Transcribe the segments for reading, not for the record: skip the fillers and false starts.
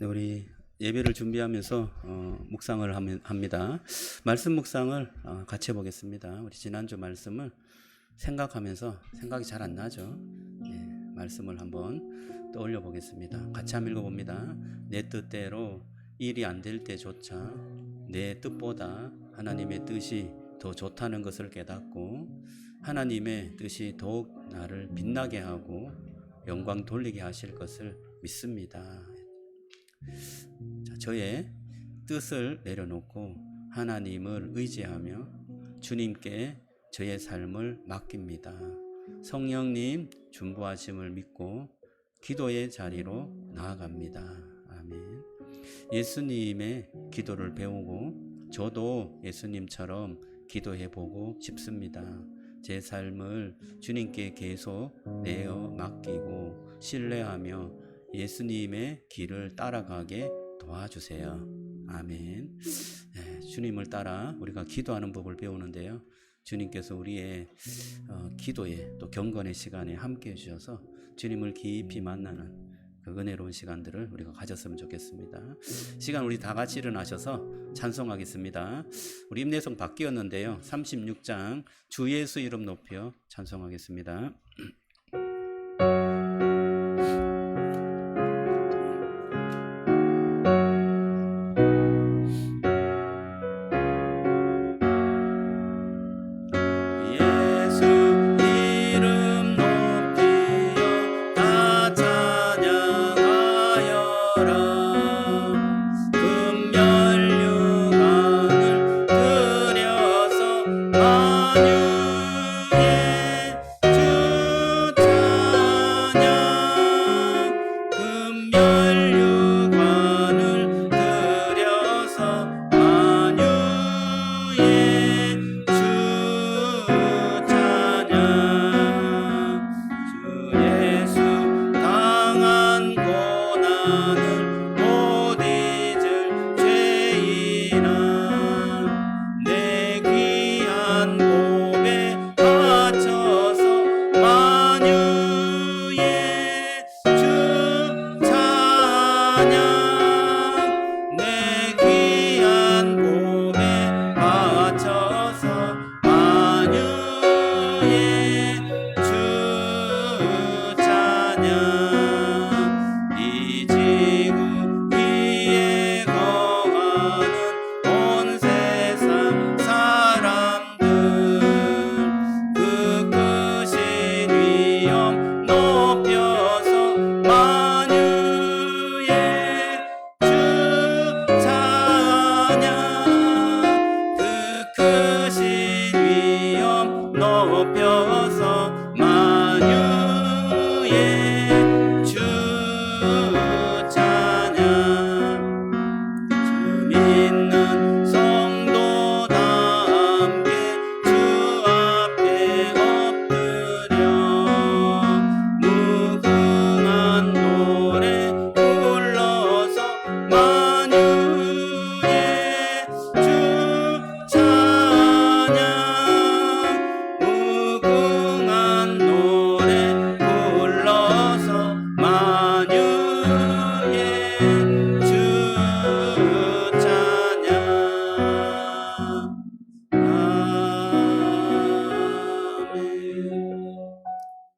우리 예배를 준비하면서 묵상을 합니다. 말씀 묵상을 같이 해보겠습니다. 우리 지난주 말씀을 생각하면서 생각이 잘 안 나죠? 말씀을 한번 떠올려 보겠습니다. 같이 한번 읽어봅니다. 내 뜻대로 일이 안 될 때조차 내 뜻보다 하나님의 뜻이 더 좋다는 것을 깨닫고 하나님의 뜻이 더욱 나를 빛나게 하고 영광 돌리게 하실 것을 믿습니다. 자, 저의 뜻을 내려놓고 하나님을 의지하며 주님께 저의 삶을 맡깁니다. 성령님 중보하심을 믿고 기도의 자리로 나아갑니다. 아멘. 예수님의 기도를 배우고 저도 예수님처럼 기도해보고 싶습니다. 제 삶을 주님께 계속 내어 맡기고 신뢰하며 예수님의 길을 따라가게 도와주세요. 아멘. 주님을 따라 우리가 기도하는 법을 배우는데요. 주님께서 우리의 기도에 또 경건의 시간에 함께해 주셔서 주님을 깊이 만나는 그 은혜로운 시간들을 우리가 가졌으면 좋겠습니다. 시간 우리 다 같이 일어나셔서 찬송하겠습니다. 우리 임내성 바뀌었는데요. 36장 주 예수 이름 높여 찬송하겠습니다.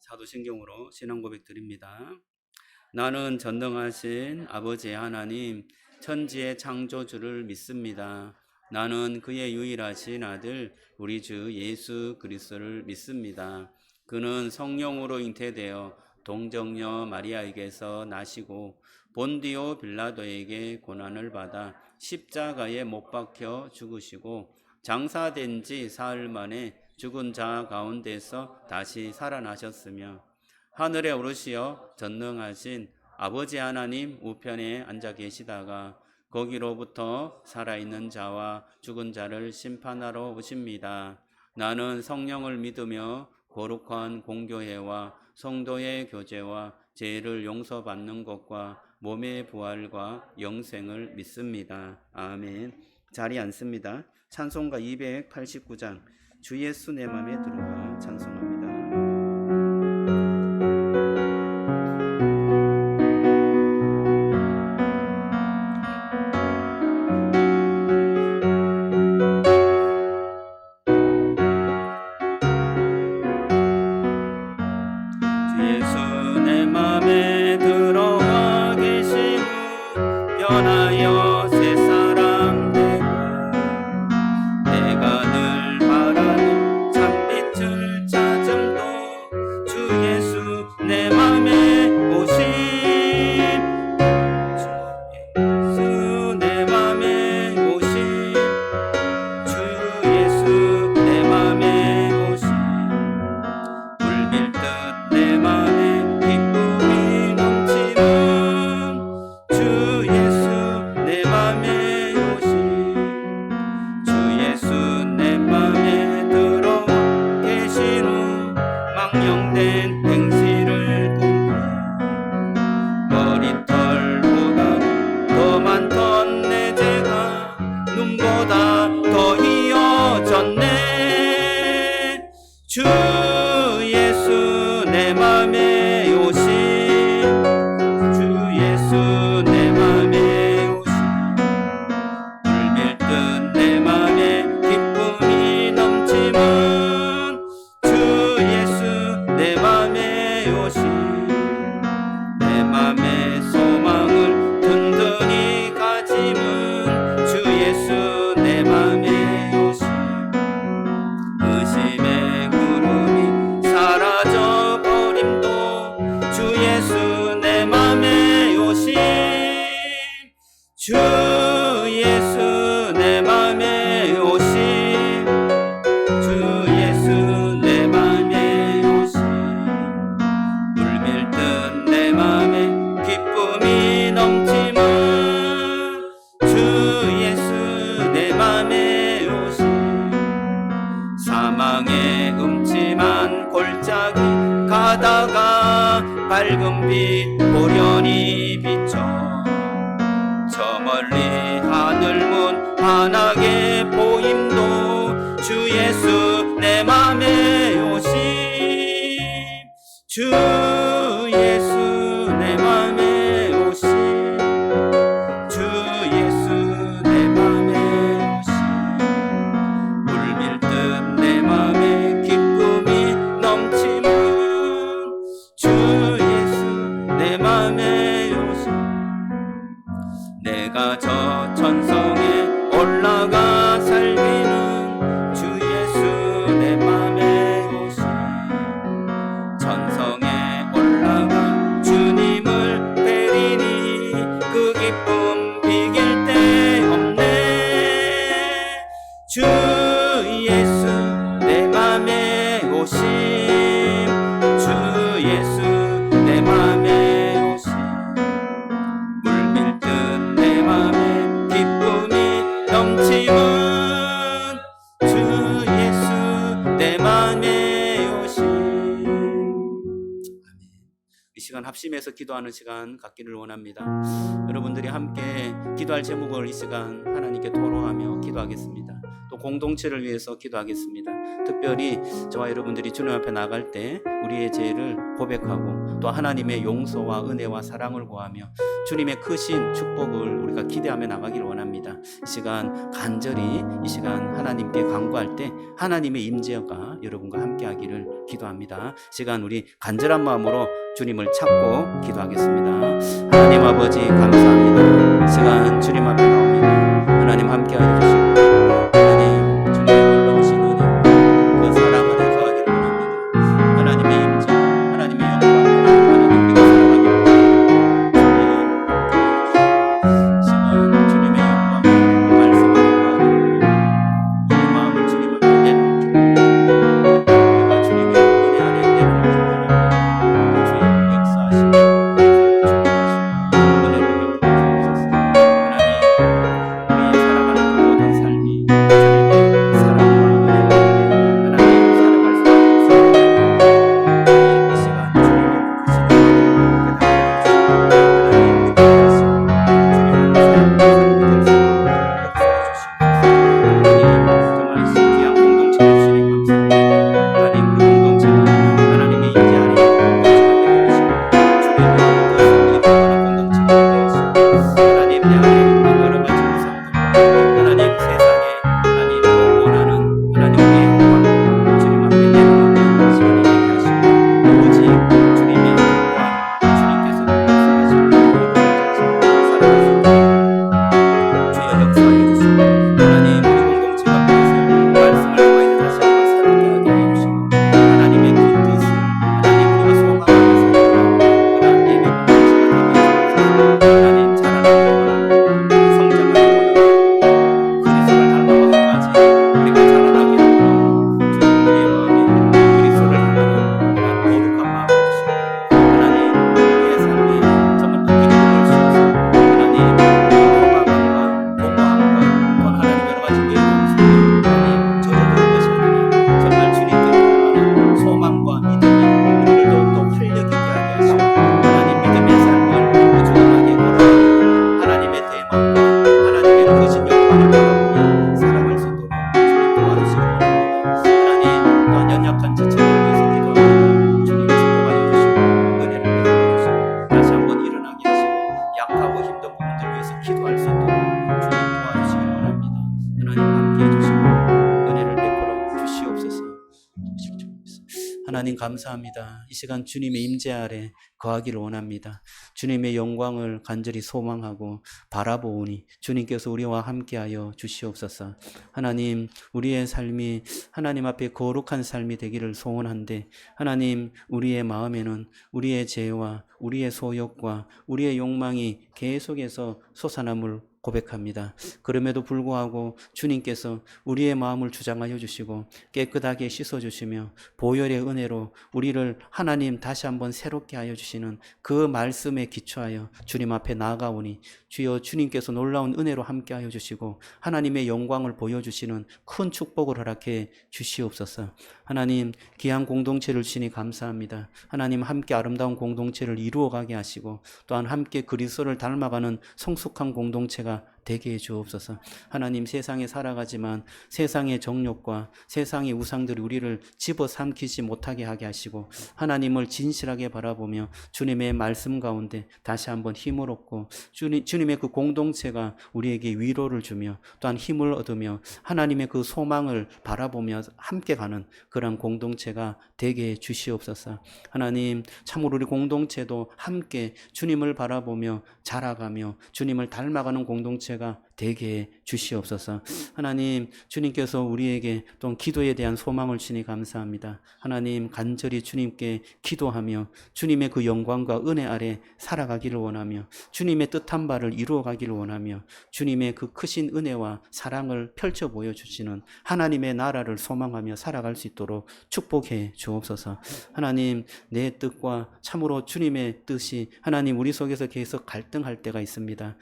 사도신경으로 신앙 고백 드립니다. 나는 전능하신 아버지 하나님 천지의 창조주를 믿습니다. 나는 그의 유일하신 아들 우리 주 예수 그리스도를 믿습니다. 그는 성령으로 잉태되어 동정녀 마리아에게서 나시고 본디오 빌라도에게 고난을 받아 십자가에 못 박혀 죽으시고 장사된 지 사흘 만에 죽은 자 가운데서 다시 살아나셨으며 하늘에 오르시어 전능하신 아버지 하나님 우편에 앉아 계시다가 거기로부터 살아있는 자와 죽은 자를 심판하러 오십니다. 나는 성령을 믿으며 거룩한 공교회와 성도의 교제와 죄를 용서받는 것과 몸의 부활과 영생을 믿습니다. 아멘. 자리에 앉습니다. 찬송가 289장 주 예수 내 맘에 들어와 찬송합니다. 밝은 빛 호련히 비춰 저 멀리 하늘 문 환하게 보임도 주 예수 내 맘에 오심 주 예수 내 맘에 오심 주 예수 내 맘에 오심 물밀듯 내 맘에 기쁨이 넘치는 주 예수 내 맘에 오심 내가 저 천성에 올라가 살기는 주 예수 내 맘에 오심 천성에 올라가 주님을 뵈리니 그 기쁨 비길 데 없네 주 예수 내 맘에 오심 주 예수 내 맘에 오심 물밀듯 내 맘에 기쁨이 넘치는 주 예수 내 맘에 오심 이 시간 합심해서 기도하는 시간 갖기를 원합니다. 여러분들이 함께 기도할 제목을 이 시간 하나님께 토로하며 기도하겠습니다. 또 공동체를 위해서 기도하겠습니다. 특별히 저와 여러분들이 주님 앞에 나갈 때 우리의 죄를 고백하고 또 하나님의 용서와 은혜와 사랑을 구하며 주님의 크신 축복을 우리가 기대하며 나가기를 원합니다. 이 시간 간절히 이 시간 하나님께 간구할 때 하나님의 임재가 여러분과 함께 하기를 기도합니다. 시간 우리 간절한 마음으로 주님을 찾고 기도하겠습니다. 하나님 아버지 감사합니다. 시간 주님 앞에 나옵니다. 하나님 함께 해주시고 하나님 주님의 놀라우신 은혜 그 사랑 안에 거하기를 원합니다. 하나님의 임재 하나님의 영광 하나님 우리가 살아가기를 원합니다. 시간 주님의 영광 그 말씀 안에 거하기를 원합니다. 우리 마음을 주님 앞에 내놓기를 원합니다. 우리가 주님의 은혜 안에 내놓기를 원합니다. 주님 역사하시고 하나님 감사합니다. 이 시간 주님의 임재 아래 거하기를 원합니다. 주님의 영광을 간절히 소망하고 바라보오니 주님께서 우리와 함께하여 주시옵소서. 하나님 우리의 삶이 하나님 앞에 거룩한 삶이 되기를 소원한데 하나님 우리의 마음에는 우리의 죄와 우리의 소욕과 우리의 욕망이 계속해서 솟아남을 고백합니다. 그럼에도 불구하고 주님께서 우리의 마음을 주장하여 주시고 깨끗하게 씻어 주시며 보혈의 은혜로 우리를 하나님 다시 한번 새롭게 하여 주시는 그 말씀에 기초하여 주님 앞에 나아가오니 주여 주님께서 놀라운 은혜로 함께 하여 주시고 하나님의 영광을 보여주시는 큰 축복을 허락해 주시옵소서. 하나님 귀한 공동체를 주시니 감사합니다. 하나님 함께 아름다운 공동체를 이루어가게 하시고 또한 함께 그리스도를 닮아가는 성숙한 공동체가 되게 해 주옵소서. 하나님 세상에 살아가지만 세상의 정욕과 세상의 우상들이 우리를 집어삼키지 못하게 하게 하시고 하나님을 진실하게 바라보며 주님의 말씀 가운데 다시 한번 힘을 얻고 주님의 그 공동체가 우리에게 위로를 주며 또한 힘을 얻으며 하나님의 그 소망을 바라보며 함께 가는 그런 공동체가 되게 해 주시옵소서. 하나님 참으로 우리 공동체도 함께 주님을 바라보며 자라가며 주님을 닮아가는 공동체가 되게 해 주시옵소서. 하나님 주님께서 우리에게 또 기도에 대한 소망을 주시니 감사합니다. 하나님 간절히 주님께 기도하며 주님의 그 영광과 은혜 아래 살아가기를 원하며 주님의 뜻한 바를 이루어가기를 원하며 주님의 그 크신 은혜와 사랑을 펼쳐 보여주시는 하나님의 나라를 소망하며 살아갈 수 있도록 축복해 주옵소서. 하나님 내 뜻과 참으로 주님의 뜻이 하나님 우리 속에서 계속 갈등할 때가 있습니다.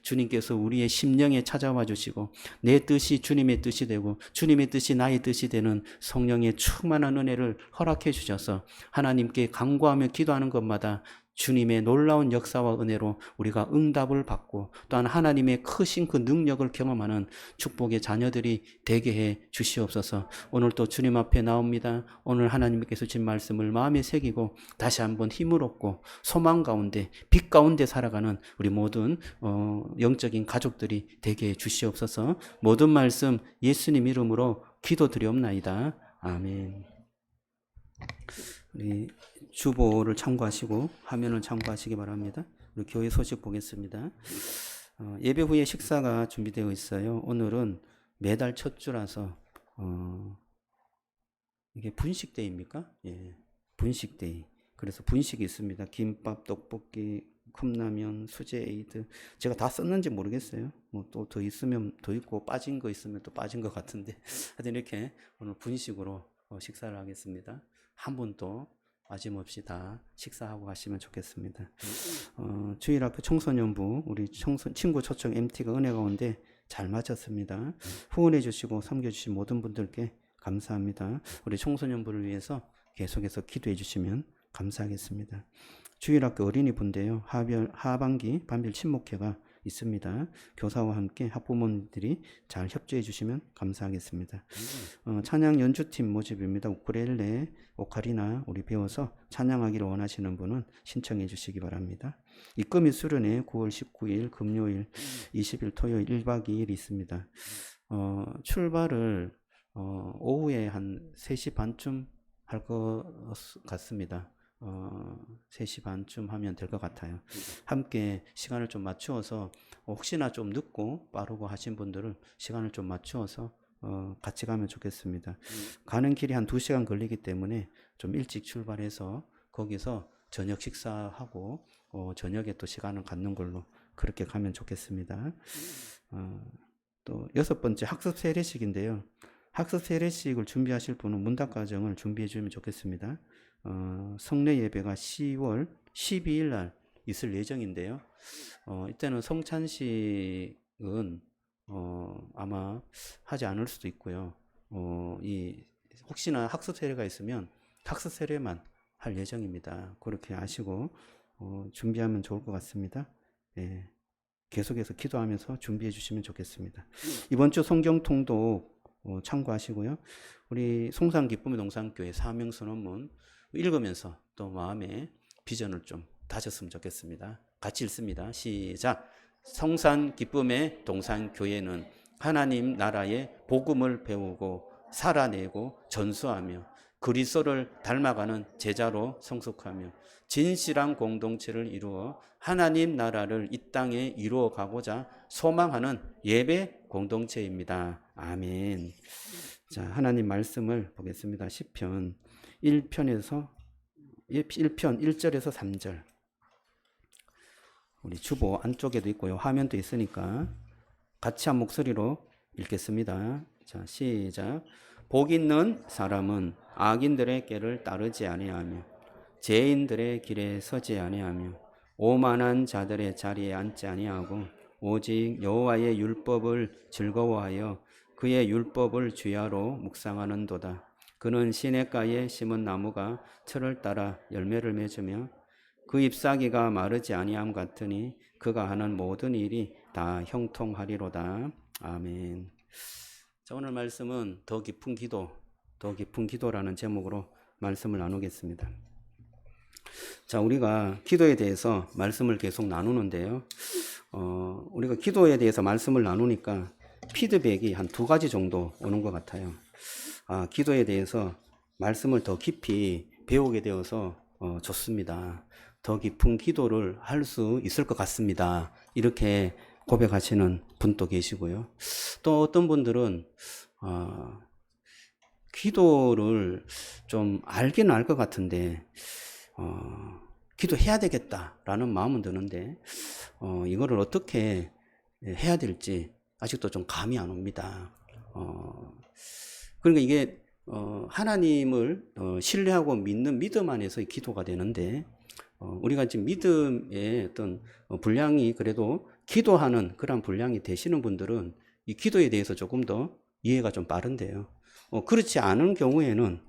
주님께서 우리의 심령에 찾아와 주시고 내 뜻이 주님의 뜻이 되고 주님의 뜻이 나의 뜻이 되는 성령의 충만한 은혜를 허락해 주셔서 하나님께 간구하며 기도하는 것마다 주님의 놀라운 역사와 은혜로 우리가 응답을 받고 또한 하나님의 크신 그 능력을 경험하는 축복의 자녀들이 되게 해 주시옵소서. 오늘 또 주님 앞에 나옵니다. 오늘 하나님께서 주신 말씀을 마음에 새기고 다시 한번 힘을 얻고 소망 가운데 빛 가운데 살아가는 우리 모든 영적인 가족들이 되게 해 주시옵소서. 모든 말씀 예수님 이름으로 기도드리옵나이다. 아멘. 우리 주보를 참고하시고 화면을 참고하시기 바랍니다. 우리 교회 소식 보겠습니다. 예배 후에 식사가 준비되어 있어요. 오늘은 매달 첫 주라서 이게 분식데이입니까? 예, 분식데이. 그래서 분식이 있습니다. 김밥, 떡볶이, 컵라면, 수제 에이드. 제가 다 썼는지 모르겠어요. 뭐 또 더 있으면 더 있고 빠진 거 있으면 또 빠진 것 같은데 하여튼 이렇게 오늘 분식으로 식사를 하겠습니다. 한 분도 빠짐없이 다 식사하고 가시면 좋겠습니다. 주일학교 청소년부 우리 친구 초청 MT가 은혜 가운데 잘 마쳤습니다. 후원해 주시고 섬겨주신 모든 분들께 감사합니다. 우리 청소년부를 위해서 계속해서 기도해 주시면 감사하겠습니다. 주일학교 어린이부인데요. 하반기 반별 친목회가 있습니다. 교사와 함께 학부모님들이 잘 협조해 주시면 감사하겠습니다. 찬양 연주팀 모집입니다. 우쿨렐레, 오카리나 우리 배워서 찬양하기를 원하시는 분은 신청해 주시기 바랍니다. 입금이 수련회 9월 19일 금요일 20일 토요일 1박 2일 있습니다. 출발을 오후에 한 3시 반쯤 할 것 같습니다. 3시 반쯤 하면 될 것 같아요. 함께 시간을 좀 맞추어서 혹시나 좀 늦고 빠르고 하신 분들은 시간을 좀 맞추어서 같이 가면 좋겠습니다. 가는 길이 한 2시간 걸리기 때문에 좀 일찍 출발해서 거기서 저녁 식사하고 저녁에 또 시간을 갖는 걸로 그렇게 가면 좋겠습니다. 또 6번째 학습 세례식인데요. 학습 세례식을 준비하실 분은 문답과정을 준비해 주면 좋겠습니다. 성례 예배가 10월 12일 날 있을 예정인데요. 이때는 성찬식은 아마 하지 않을 수도 있고요. 혹시나 학습 세례가 있으면 학습 세례만 할 예정입니다. 그렇게 아시고 준비하면 좋을 것 같습니다. 예, 계속해서 기도하면서 준비해 주시면 좋겠습니다. 이번 주 성경 통독 참고하시고요. 우리 송산 기쁨의 동산교회 사명선언문 읽으면서 또 마음에 비전을 좀 다졌으면 좋겠습니다. 같이 읽습니다. 시작. 성산 기쁨의 동산교회는 하나님 나라의 복음을 배우고 살아내고 전수하며 그리스도를 닮아가는 제자로 성숙하며 진실한 공동체를 이루어 하나님 나라를 이 땅에 이루어 가고자 소망하는 예배 공동체입니다. 아멘. 자, 하나님 말씀을 보겠습니다. 시편 1편 1절에서 3절. 우리 주보 안쪽에도 있고요. 화면도 있으니까 같이 한 목소리로 읽겠습니다. 자, 시작. 복 있는 사람은 악인들의 길을 따르지 아니하며 죄인들의 길에 서지 아니하며 오만한 자들의 자리에 앉지 아니하고 오직 여호와의 율법을 즐거워하여 그의 율법을 주야로 묵상하는도다. 그는 시냇가에 심은 나무가 철을 따라 열매를 맺으며 그 잎사귀가 마르지 아니함 같으니 그가 하는 모든 일이 다 형통하리로다. 아멘. 자, 오늘 말씀은 더 깊은 기도라는 제목으로 말씀을 나누겠습니다. 자, 우리가 기도에 대해서 말씀을 계속 나누는데요. 우리가 기도에 대해서 말씀을 나누니까 피드백이 한 2가지 정도 오는 것 같아요. 기도에 대해서 말씀을 더 깊이 배우게 되어서 좋습니다. 더 깊은 기도를 할 수 있을 것 같습니다. 이렇게 고백하시는 분도 계시고요. 또 어떤 분들은 기도를 좀 알기는 알 것 같은데 기도해야 되겠다라는 마음은 드는데 이거를 어떻게 해야 될지 아직도 좀 감이 안 옵니다. 그러니까 이게 하나님을 신뢰하고 믿는 믿음 안에서의 기도가 되는데 우리가 지금 믿음의 어떤 분량이 그래도 기도하는 그런 분량이 되시는 분들은 이 기도에 대해서 조금 더 이해가 좀 빠른데요. 그렇지 않은 경우에는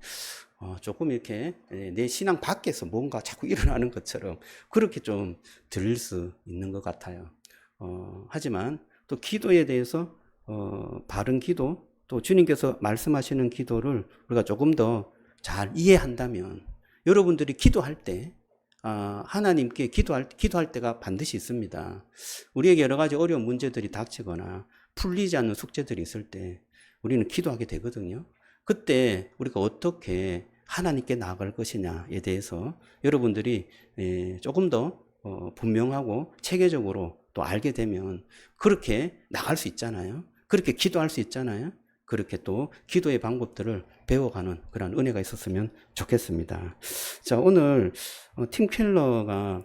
조금 이렇게 내 신앙 밖에서 뭔가 자꾸 일어나는 것처럼 그렇게 좀 들릴 수 있는 것 같아요. 하지만 또 기도에 대해서 바른 기도, 또 주님께서 말씀하시는 기도를 우리가 조금 더 잘 이해한다면 여러분들이 기도할 때 하나님께 기도할 때가 반드시 있습니다. 우리에게 여러 가지 어려운 문제들이 닥치거나 풀리지 않는 숙제들이 있을 때 우리는 기도하게 되거든요. 그때 우리가 어떻게 하나님께 나아갈 것이냐에 대해서 여러분들이 조금 더 분명하고 체계적으로 또 알게 되면 그렇게 나갈 수 있잖아요. 그렇게 기도할 수 있잖아요. 그렇게 또 기도의 방법들을 배워가는 그런 은혜가 있었으면 좋겠습니다. 자, 오늘 팀 켈러가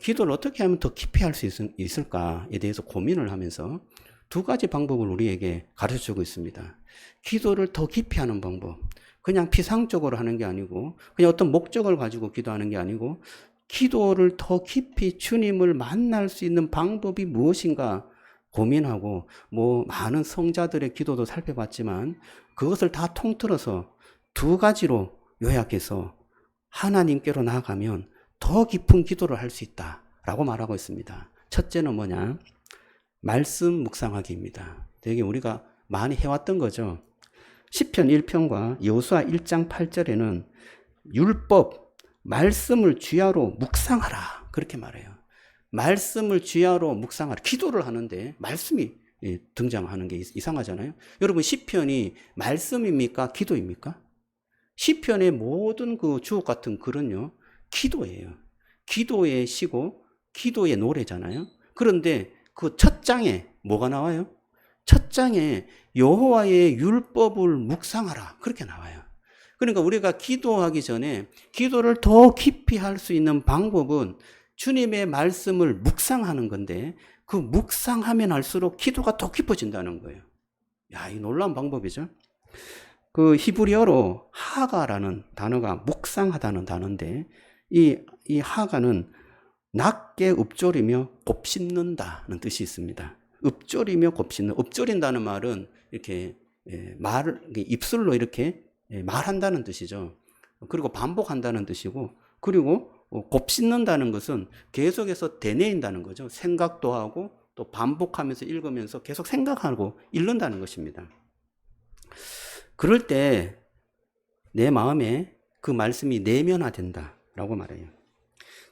기도를 어떻게 하면 더 깊이 할 수 있을까에 대해서 고민을 하면서 2가지 방법을 우리에게 가르쳐주고 있습니다. 기도를 더 깊이 하는 방법. 그냥 피상적으로 하는 게 아니고 그냥 어떤 목적을 가지고 기도하는 게 아니고 기도를 더 깊이 주님을 만날 수 있는 방법이 무엇인가 고민하고 많은 성자들의 기도도 살펴봤지만 그것을 다 통틀어서 2가지로 요약해서 하나님께로 나아가면 더 깊은 기도를 할 수 있다라고 말하고 있습니다. 첫째는 뭐냐? 말씀 묵상하기입니다. 되게 우리가 많이 해왔던 거죠. 시편 1편과 여호수아 1장 8절에는 율법, 말씀을 주야로 묵상하라 그렇게 말해요. 말씀을 주야로 묵상하라. 기도를 하는데 말씀이 등장하는 게 이상하잖아요. 여러분 시편이 말씀입니까? 기도입니까? 시편의 모든 그 주옥 같은 글은요 기도예요. 기도의 시고 기도의 노래잖아요. 그런데 그 첫 장에 뭐가 나와요? 첫 장에 여호와의 율법을 묵상하라 그렇게 나와요. 그러니까 우리가 기도하기 전에 기도를 더 깊이 할 수 있는 방법은 주님의 말씀을 묵상하는 건데 그 묵상하면 할수록 기도가 더 깊어진다는 거예요. 야, 이 놀라운 방법이죠. 그 히브리어로 하가라는 단어가 묵상하다는 단어인데 이 하가는 낮게 읍조리며 곱씹는다는 뜻이 있습니다. 읍조리며 곱씹는, 읍조린다는 말은 이렇게 입술로 이렇게 말한다는 뜻이죠. 그리고 반복한다는 뜻이고, 그리고 곱씹는다는 것은 계속해서 되뇌인다는 거죠. 생각도 하고 또 반복하면서 읽으면서 계속 생각하고 읽는다는 것입니다. 그럴 때 내 마음에 그 말씀이 내면화된다라고 말해요.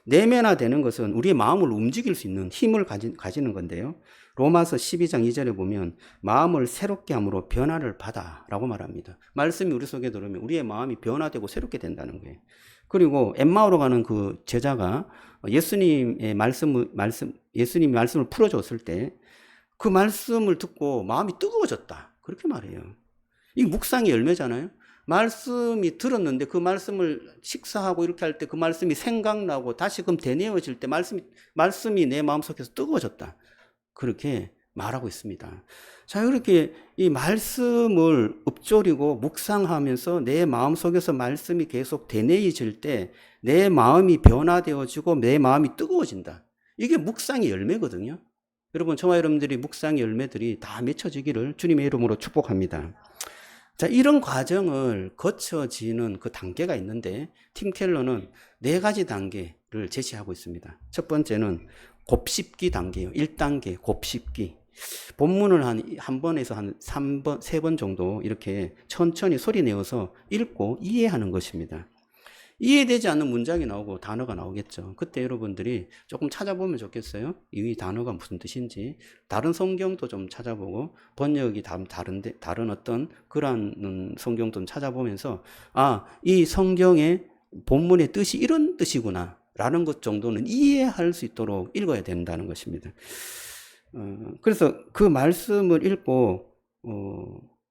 내면화되는 것은 우리의 마음을 움직일 수 있는 힘을 가지는 건데요. 로마서 12장 2절에 보면 마음을 새롭게 함으로 변화를 받아라고 말합니다. 말씀이 우리 속에 들어오면 우리의 마음이 변화되고 새롭게 된다는 거예요. 그리고 엠마오로 가는 그 제자가 예수님이 말씀을 풀어줬을 때 그 말씀을 듣고 마음이 뜨거워졌다. 그렇게 말해요. 이 묵상의 열매잖아요. 말씀이 들었는데 그 말씀을 식사하고 이렇게 할 때 그 말씀이 생각나고 다시금 되뇌어질 때 말씀이 내 마음속에서 뜨거워졌다. 그렇게 말하고 있습니다. 자, 이렇게 이 말씀을 읊조리고 묵상하면서 내 마음속에서 말씀이 계속 되뇌어질 때 내 마음이 변화되어지고 내 마음이 뜨거워진다. 이게 묵상의 열매거든요. 여러분, 저와 여러분들이 묵상의 열매들이 다 맺혀지기를 주님의 이름으로 축복합니다. 자, 이런 과정을 거쳐지는 그 단계가 있는데 팀 켈러는 4가지 단계를 제시하고 있습니다. 첫 번째는 곱씹기 단계예요. 1단계 곱씹기. 본문을 한 번에서 한 3번, 3번 정도 이렇게 천천히 소리 내어서 읽고 이해하는 것입니다. 이해되지 않는 문장이 나오고 단어가 나오겠죠. 그때 여러분들이 조금 찾아보면 좋겠어요. 이 단어가 무슨 뜻인지. 다른 성경도 좀 찾아보고 번역이 다른 어떤 그러한 성경도 찾아보면서 이 성경의 본문의 뜻이 이런 뜻이구나 라는 것 정도는 이해할 수 있도록 읽어야 된다는 것입니다. 그래서 그 말씀을 읽고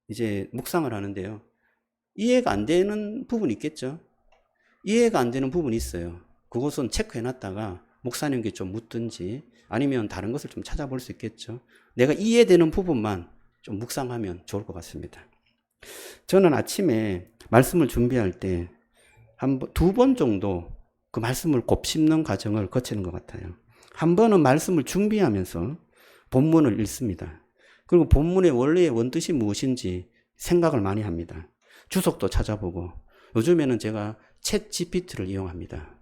이제 묵상을 하는데요. 이해가 안 되는 부분이 있겠죠. 이해가 안 되는 부분이 있어요. 그것은 체크해놨다가 목사님께 좀 묻든지 아니면 다른 것을 좀 찾아볼 수 있겠죠. 내가 이해되는 부분만 좀 묵상하면 좋을 것 같습니다. 저는 아침에 말씀을 준비할 때 2번 정도 그 말씀을 곱씹는 과정을 거치는 것 같아요. 한 번은 말씀을 준비하면서 본문을 읽습니다. 그리고 본문의 원래의 원뜻이 무엇인지 생각을 많이 합니다. 주석도 찾아보고 요즘에는 제가 챗 GPT를 이용합니다.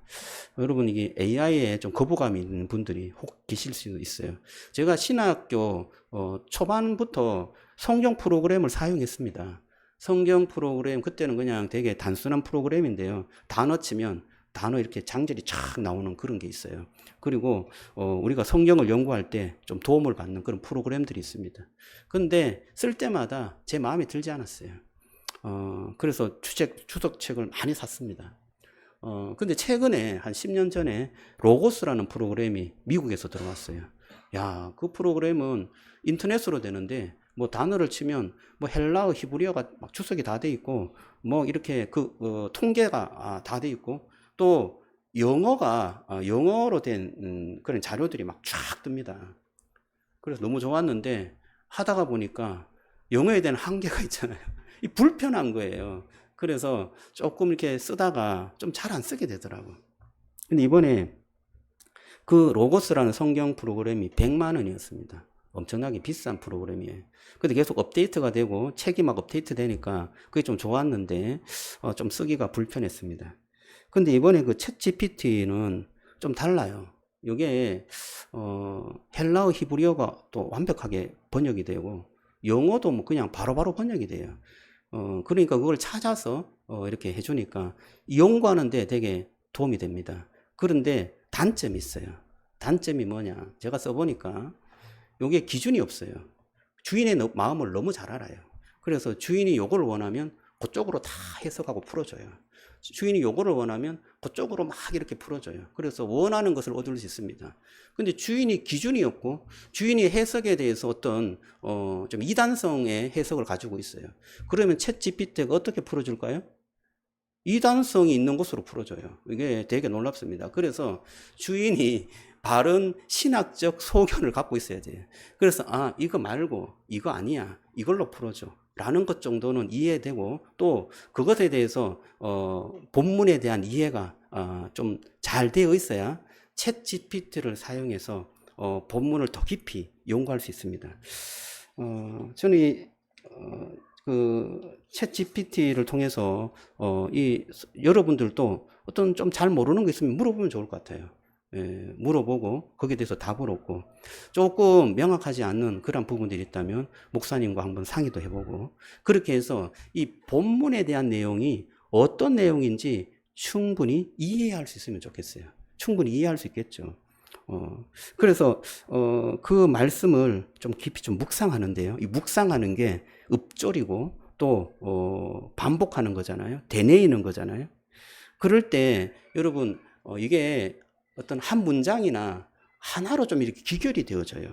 여러분, 이게 AI에 좀 거부감이 있는 분들이 혹 계실 수도 있어요. 제가 신학교 초반부터 성경 프로그램을 사용했습니다. 성경 프로그램, 그때는 그냥 되게 단순한 프로그램인데요. 단어 치면 단어 이렇게 장절이 쫙 나오는 그런 게 있어요. 그리고 우리가 성경을 연구할 때 좀 도움을 받는 그런 프로그램들이 있습니다. 근데 쓸 때마다 제 마음에 들지 않았어요. 그래서 주석책을 많이 샀습니다. 근데 최근에 한 10년 전에 로고스라는 프로그램이 미국에서 들어왔어요. 야, 그 프로그램은 인터넷으로 되는데 뭐 단어를 치면 뭐 헬라어, 히브리어가 막 주석이 다 돼 있고 뭐 이렇게 통계가 다 돼 있고 또 영어로 된 그런 자료들이 막 쫙 뜹니다. 그래서 너무 좋았는데 하다가 보니까 영어에 대한 한계가 있잖아요. 이 불편한 거예요. 그래서 조금 이렇게 쓰다가 좀 잘 안 쓰게 되더라고요. 근데 이번에 그 로고스라는 성경 프로그램이 100만 원이었습니다. 엄청나게 비싼 프로그램이에요. 근데 계속 업데이트가 되고 책이 막 업데이트 되니까 그게 좀 좋았는데 좀 쓰기가 불편했습니다. 근데 이번에 그 챗 GPT는 좀 달라요. 이게 헬라어, 히브리어가 또 완벽하게 번역이 되고 영어도 뭐 그냥 바로바로 번역이 돼요. 그러니까 그걸 찾아서 이렇게 해주니까 연구하는데 되게 도움이 됩니다. 그런데 단점이 있어요. 단점이 뭐냐? 제가 써보니까 이게 기준이 없어요. 주인의 마음을 너무 잘 알아요. 그래서 주인이 요걸 원하면 그쪽으로 다 해석하고 풀어줘요. 주인이 요거를 원하면 그쪽으로 막 이렇게 풀어줘요. 그래서 원하는 것을 얻을 수 있습니다. 근데 주인이 기준이 없고 주인이 해석에 대해서 어떤 좀 이단성의 해석을 가지고 있어요. 그러면 챗 GPT가 어떻게 풀어줄까요? 이단성이 있는 곳으로 풀어줘요. 이게 되게 놀랍습니다. 그래서 주인이 바른 신학적 소견을 갖고 있어야 돼요. 그래서 이거 말고 이거 아니야, 이걸로 풀어줘 라는 것 정도는 이해되고 또 그것에 대해서 본문에 대한 이해가 좀 잘 되어 있어야 챗 GPT를 사용해서 본문을 더 깊이 연구할 수 있습니다. 저는 챗 GPT를 통해서 여러분들도 어떤 좀 잘 모르는 게 있으면 물어보면 좋을 것 같아요. 물어보고 거기에 대해서 답을 얻고 조금 명확하지 않는 그런 부분들이 있다면 목사님과 한번 상의도 해보고 그렇게 해서 이 본문에 대한 내용이 어떤 내용인지 충분히 이해할 수 있으면 좋겠어요. 충분히 이해할 수 있겠죠. 그래서 그 말씀을 좀 깊이 좀 묵상하는데요. 이 묵상하는 게 읊조리고 또 반복하는 거잖아요. 되뇌이는 거잖아요. 그럴 때 여러분 이게 어떤 한 문장이나 하나로 좀 이렇게 기결이 되어져요.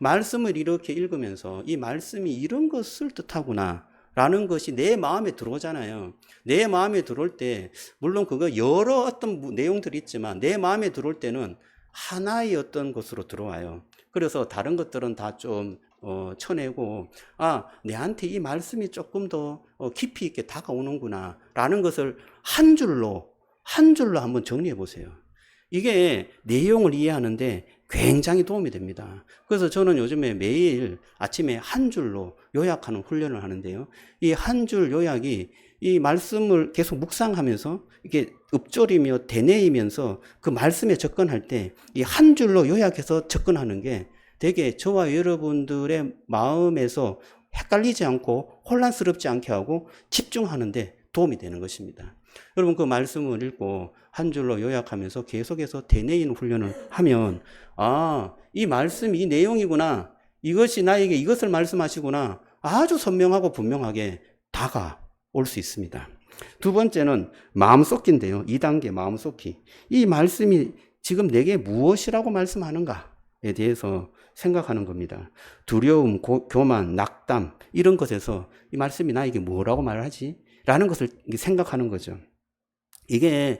말씀을 이렇게 읽으면서 이 말씀이 이런 것을 뜻하구나 라는 것이 내 마음에 들어오잖아요. 내 마음에 들어올 때, 물론 그거 여러 어떤 내용들이 있지만 내 마음에 들어올 때는 하나의 어떤 것으로 들어와요. 그래서 다른 것들은 다 좀 쳐내고, 내한테 이 말씀이 조금 더 깊이 있게 다가오는구나 라는 것을 한 줄로 한번 정리해 보세요. 이게 내용을 이해하는데 굉장히 도움이 됩니다. 그래서 저는 요즘에 매일 아침에 한 줄로 요약하는 훈련을 하는데요. 이 한 줄 요약이 이 말씀을 계속 묵상하면서 이게 읊조리며 되뇌이면서 그 말씀에 접근할 때 이 한 줄로 요약해서 접근하는 게 되게 저와 여러분들의 마음에서 헷갈리지 않고 혼란스럽지 않게 하고 집중하는데 도움이 되는 것입니다. 여러분 그 말씀을 읽고 한 줄로 요약하면서 계속해서 되뇌이는 훈련을 하면 이 말씀이 이 내용이구나. 이것이 나에게 이것을 말씀하시구나. 아주 선명하고 분명하게 다가올 수 있습니다. 두 번째는 마음쏟기인데요. 2단계 마음쏟기. 이 말씀이 지금 내게 무엇이라고 말씀하는가에 대해서 생각하는 겁니다. 두려움, 교만, 낙담 이런 것에서 이 말씀이 나에게 뭐라고 말하지? 라는 것을 생각하는 거죠. 이게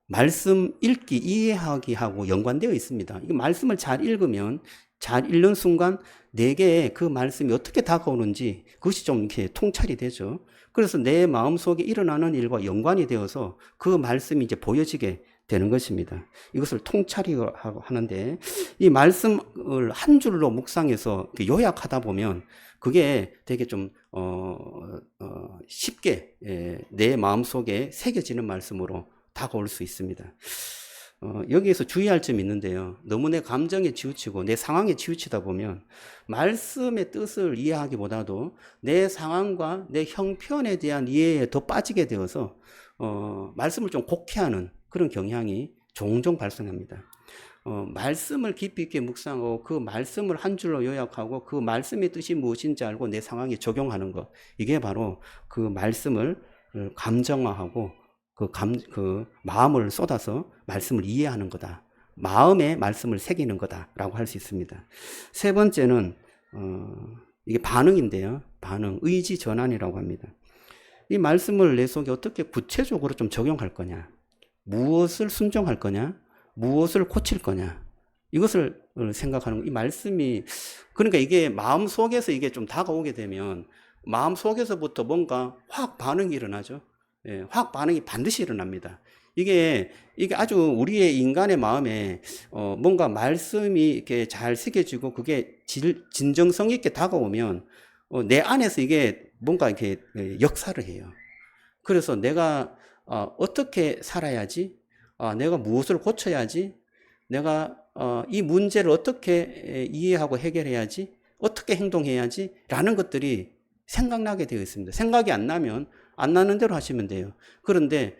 말씀 읽기, 이해하기하고 연관되어 있습니다. 이 말씀을 잘 읽으면 잘 읽는 순간 내게 그 말씀이 어떻게 다가오는지 그것이 좀 이렇게 통찰이 되죠. 그래서 내 마음속에 일어나는 일과 연관이 되어서 그 말씀이 이제 보여지게 되는 것입니다. 이것을 통찰이라고 하는데 이 말씀을 한 줄로 묵상해서 요약하다 보면 그게 되게 좀 쉽게 내 마음속에 새겨지는 말씀으로 다가올 수 있습니다. 여기에서 주의할 점이 있는데요. 너무 내 감정에 치우치고 내 상황에 치우치다 보면 말씀의 뜻을 이해하기보다도 내 상황과 내 형편에 대한 이해에 더 빠지게 되어서 말씀을 좀 곡해하는 그런 경향이 종종 발생합니다. 말씀을 깊이 있게 묵상하고 그 말씀을 한 줄로 요약하고 그 말씀의 뜻이 무엇인지 알고 내 상황에 적용하는 것, 이게 바로 그 말씀을 감정화하고 그 마음을 쏟아서 말씀을 이해하는 거다. 마음에 말씀을 새기는 거다라고 할 수 있습니다. 세 번째는 이게 반응인데요. 반응, 의지 전환이라고 합니다. 이 말씀을 내 속에 어떻게 구체적으로 좀 적용할 거냐, 무엇을 순종할 거냐, 무엇을 고칠 거냐, 이것을 생각하는 이 말씀이, 그러니까 이게 마음 속에서 이게 좀 다가오게 되면 마음 속에서부터 뭔가 확 반응이 일어나죠. 확 반응이 반드시 일어납니다. 이게 아주 우리의 인간의 마음에 뭔가 말씀이 이렇게 잘 새겨지고 그게 진정성 있게 다가오면 내 안에서 이게 뭔가 이렇게 역사를 해요. 그래서 내가 어떻게 살아야지, 내가 무엇을 고쳐야지, 내가 이 문제를 어떻게 이해하고 해결해야지, 어떻게 행동해야지 라는 것들이 생각나게 되어 있습니다. 생각이 안 나면 안 나는 대로 하시면 돼요. 그런데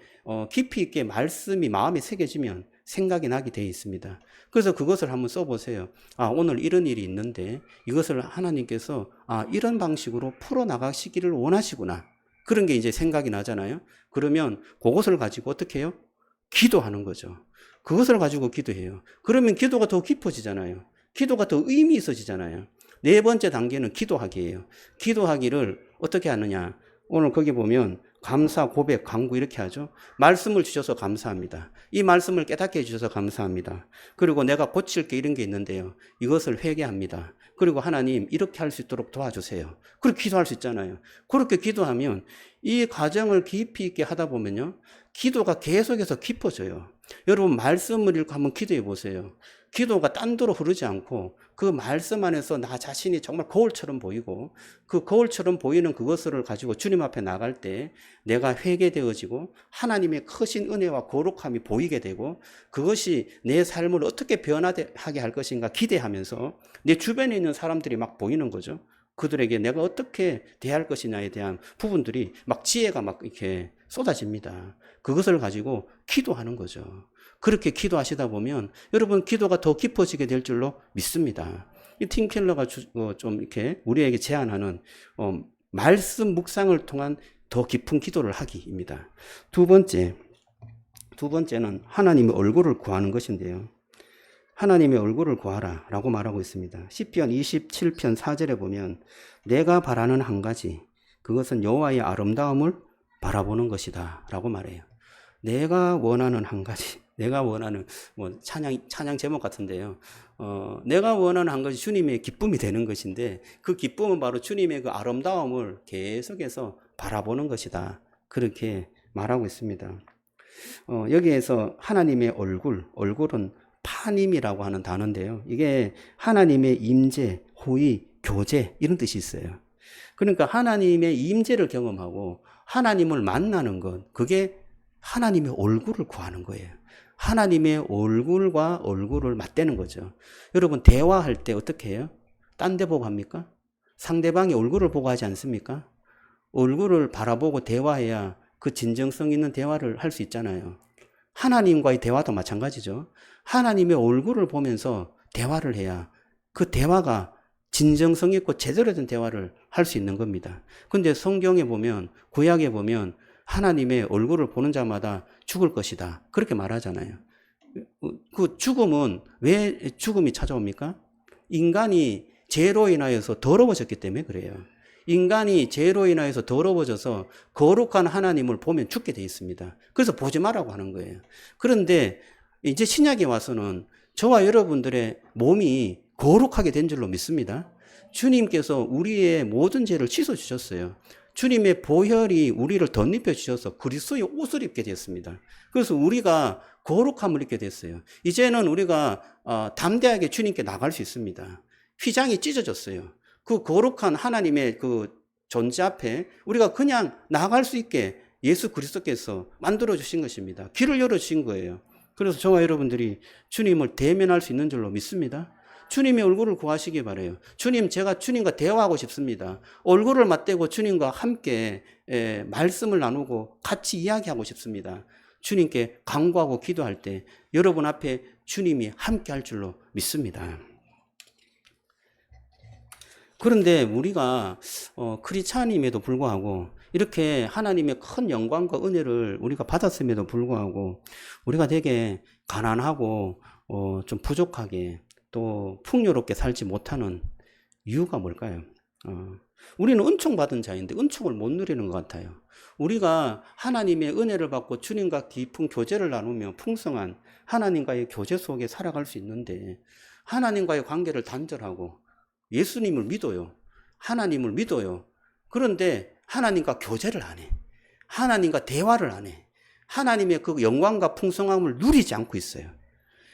깊이 있게 말씀이 마음에 새겨지면 생각이 나게 되어 있습니다. 그래서 그것을 한번 써보세요. 오늘 이런 일이 있는데 이것을 하나님께서 이런 방식으로 풀어나가시기를 원하시구나. 그런 게 이제 생각이 나잖아요. 그러면 그것을 가지고 어떻게 해요? 기도하는 거죠. 그것을 가지고 기도해요. 그러면 기도가 더 깊어지잖아요. 기도가 더 의미 있어지잖아요. 네 번째 단계는 기도하기예요. 기도하기를 어떻게 하느냐. 오늘 거기 보면 감사, 고백, 간구 이렇게 하죠. 말씀을 주셔서 감사합니다. 이 말씀을 깨닫게 해주셔서 감사합니다. 그리고 내가 고칠 게 이런 게 있는데요. 이것을 회개합니다. 그리고 하나님 이렇게 할 수 있도록 도와주세요. 그렇게 기도할 수 있잖아요. 그렇게 기도하면 이 과정을 깊이 있게 하다 보면요. 기도가 계속해서 깊어져요. 여러분 말씀을 읽고 한번 기도해 보세요. 기도가 딴 데로 흐르지 않고 그 말씀 안에서 나 자신이 정말 거울처럼 보이고 그 거울처럼 보이는 그것을 가지고 주님 앞에 나갈 때 내가 회개되어지고 하나님의 크신 은혜와 거룩함이 보이게 되고 그것이 내 삶을 어떻게 변화하게 할 것인가 기대하면서 내 주변에 있는 사람들이 막 보이는 거죠. 그들에게 내가 어떻게 대할 것이냐에 대한 부분들이 막 지혜가 막 이렇게 쏟아집니다. 그것을 가지고 기도하는 거죠. 그렇게 기도하시다 보면 여러분 기도가 더 깊어지게 될 줄로 믿습니다. 이 팀 켈러가 좀 이렇게 우리에게 제안하는 말씀 묵상을 통한 더 깊은 기도를 하기입니다. 두 번째는 하나님의 얼굴을 구하는 것인데요. 하나님의 얼굴을 구하라 라고 말하고 있습니다. 시편 27편 4절에 보면 내가 바라는 한 가지 그것은 여호와의 아름다움을 바라보는 것이다 라고 말해요. 내가 원하는 한 가지, 내가 원하는 뭐 찬양 제목 같은데요. 내가 원하는 한 가지 주님의 기쁨이 되는 것인데 그 기쁨은 바로 주님의 그 아름다움을 계속해서 바라보는 것이다. 그렇게 말하고 있습니다. 여기에서 하나님의 얼굴은 파님이라고 하는 단어인데요. 이게 하나님의 임재, 호의, 교제 이런 뜻이 있어요. 그러니까 하나님의 임재를 경험하고 하나님을 만나는 것, 그게 하나님의 얼굴을 구하는 거예요. 하나님의 얼굴과 얼굴을 맞대는 거죠. 여러분 대화할 때 어떻게 해요? 딴 데 보고 합니까? 상대방의 얼굴을 보고 하지 않습니까? 얼굴을 바라보고 대화해야 그 진정성 있는 대화를 할 수 있잖아요. 하나님과의 대화도 마찬가지죠. 하나님의 얼굴을 보면서 대화를 해야 그 대화가 진정성 있고 제대로 된 대화를 할 수 있는 겁니다. 근데 성경에 보면, 구약에 보면 하나님의 얼굴을 보는 자마다 죽을 것이다. 그렇게 말하잖아요. 그 죽음은 왜 죽음이 찾아옵니까? 인간이 죄로 인하여서 더러워졌기 때문에 그래요. 인간이 죄로 인하여서 더러워져서 거룩한 하나님을 보면 죽게 돼 있습니다. 그래서 보지 말라고 하는 거예요. 그런데 이제 신약에 와서는 저와 여러분들의 몸이 거룩하게 된 줄로 믿습니다. 주님께서 우리의 모든 죄를 씻어 주셨어요. 주님의 보혈이 우리를 덧입혀 주셔서 그리스도의 옷을 입게 됐습니다. 그래서 우리가 거룩함을 입게 됐어요. 이제는 우리가 담대하게 주님께 나갈 수 있습니다. 휘장이 찢어졌어요. 그 거룩한 하나님의 그 존재 앞에 우리가 그냥 나갈 수 있게 예수 그리스도께서 만들어 주신 것입니다. 길을 열어 주신 거예요. 그래서 저와 여러분들이 주님을 대면할 수 있는 줄로 믿습니다. 주님의 얼굴을 구하시기 바라요. 주님, 제가 주님과 대화하고 싶습니다. 얼굴을 맞대고 주님과 함께 말씀을 나누고 같이 이야기하고 싶습니다. 주님께 간구하고 기도할 때 여러분 앞에 주님이 함께 할 줄로 믿습니다. 그런데 우리가 크리스찬임에도 불구하고 이렇게 하나님의 큰 영광과 은혜를 우리가 받았음에도 불구하고 우리가 되게 가난하고 좀 부족하게 또 풍요롭게 살지 못하는 이유가 뭘까요? 우리는 은총받은 자인데 은총을 못 누리는 것 같아요. 우리가 하나님의 은혜를 받고 주님과 깊은 교제를 나누며 풍성한 하나님과의 교제 속에 살아갈 수 있는데 하나님과의 관계를 단절하고 예수님을 믿어요. 하나님을 믿어요. 그런데 하나님과 교제를 안 해. 하나님과 대화를 안 해. 하나님의 그 영광과 풍성함을 누리지 않고 있어요.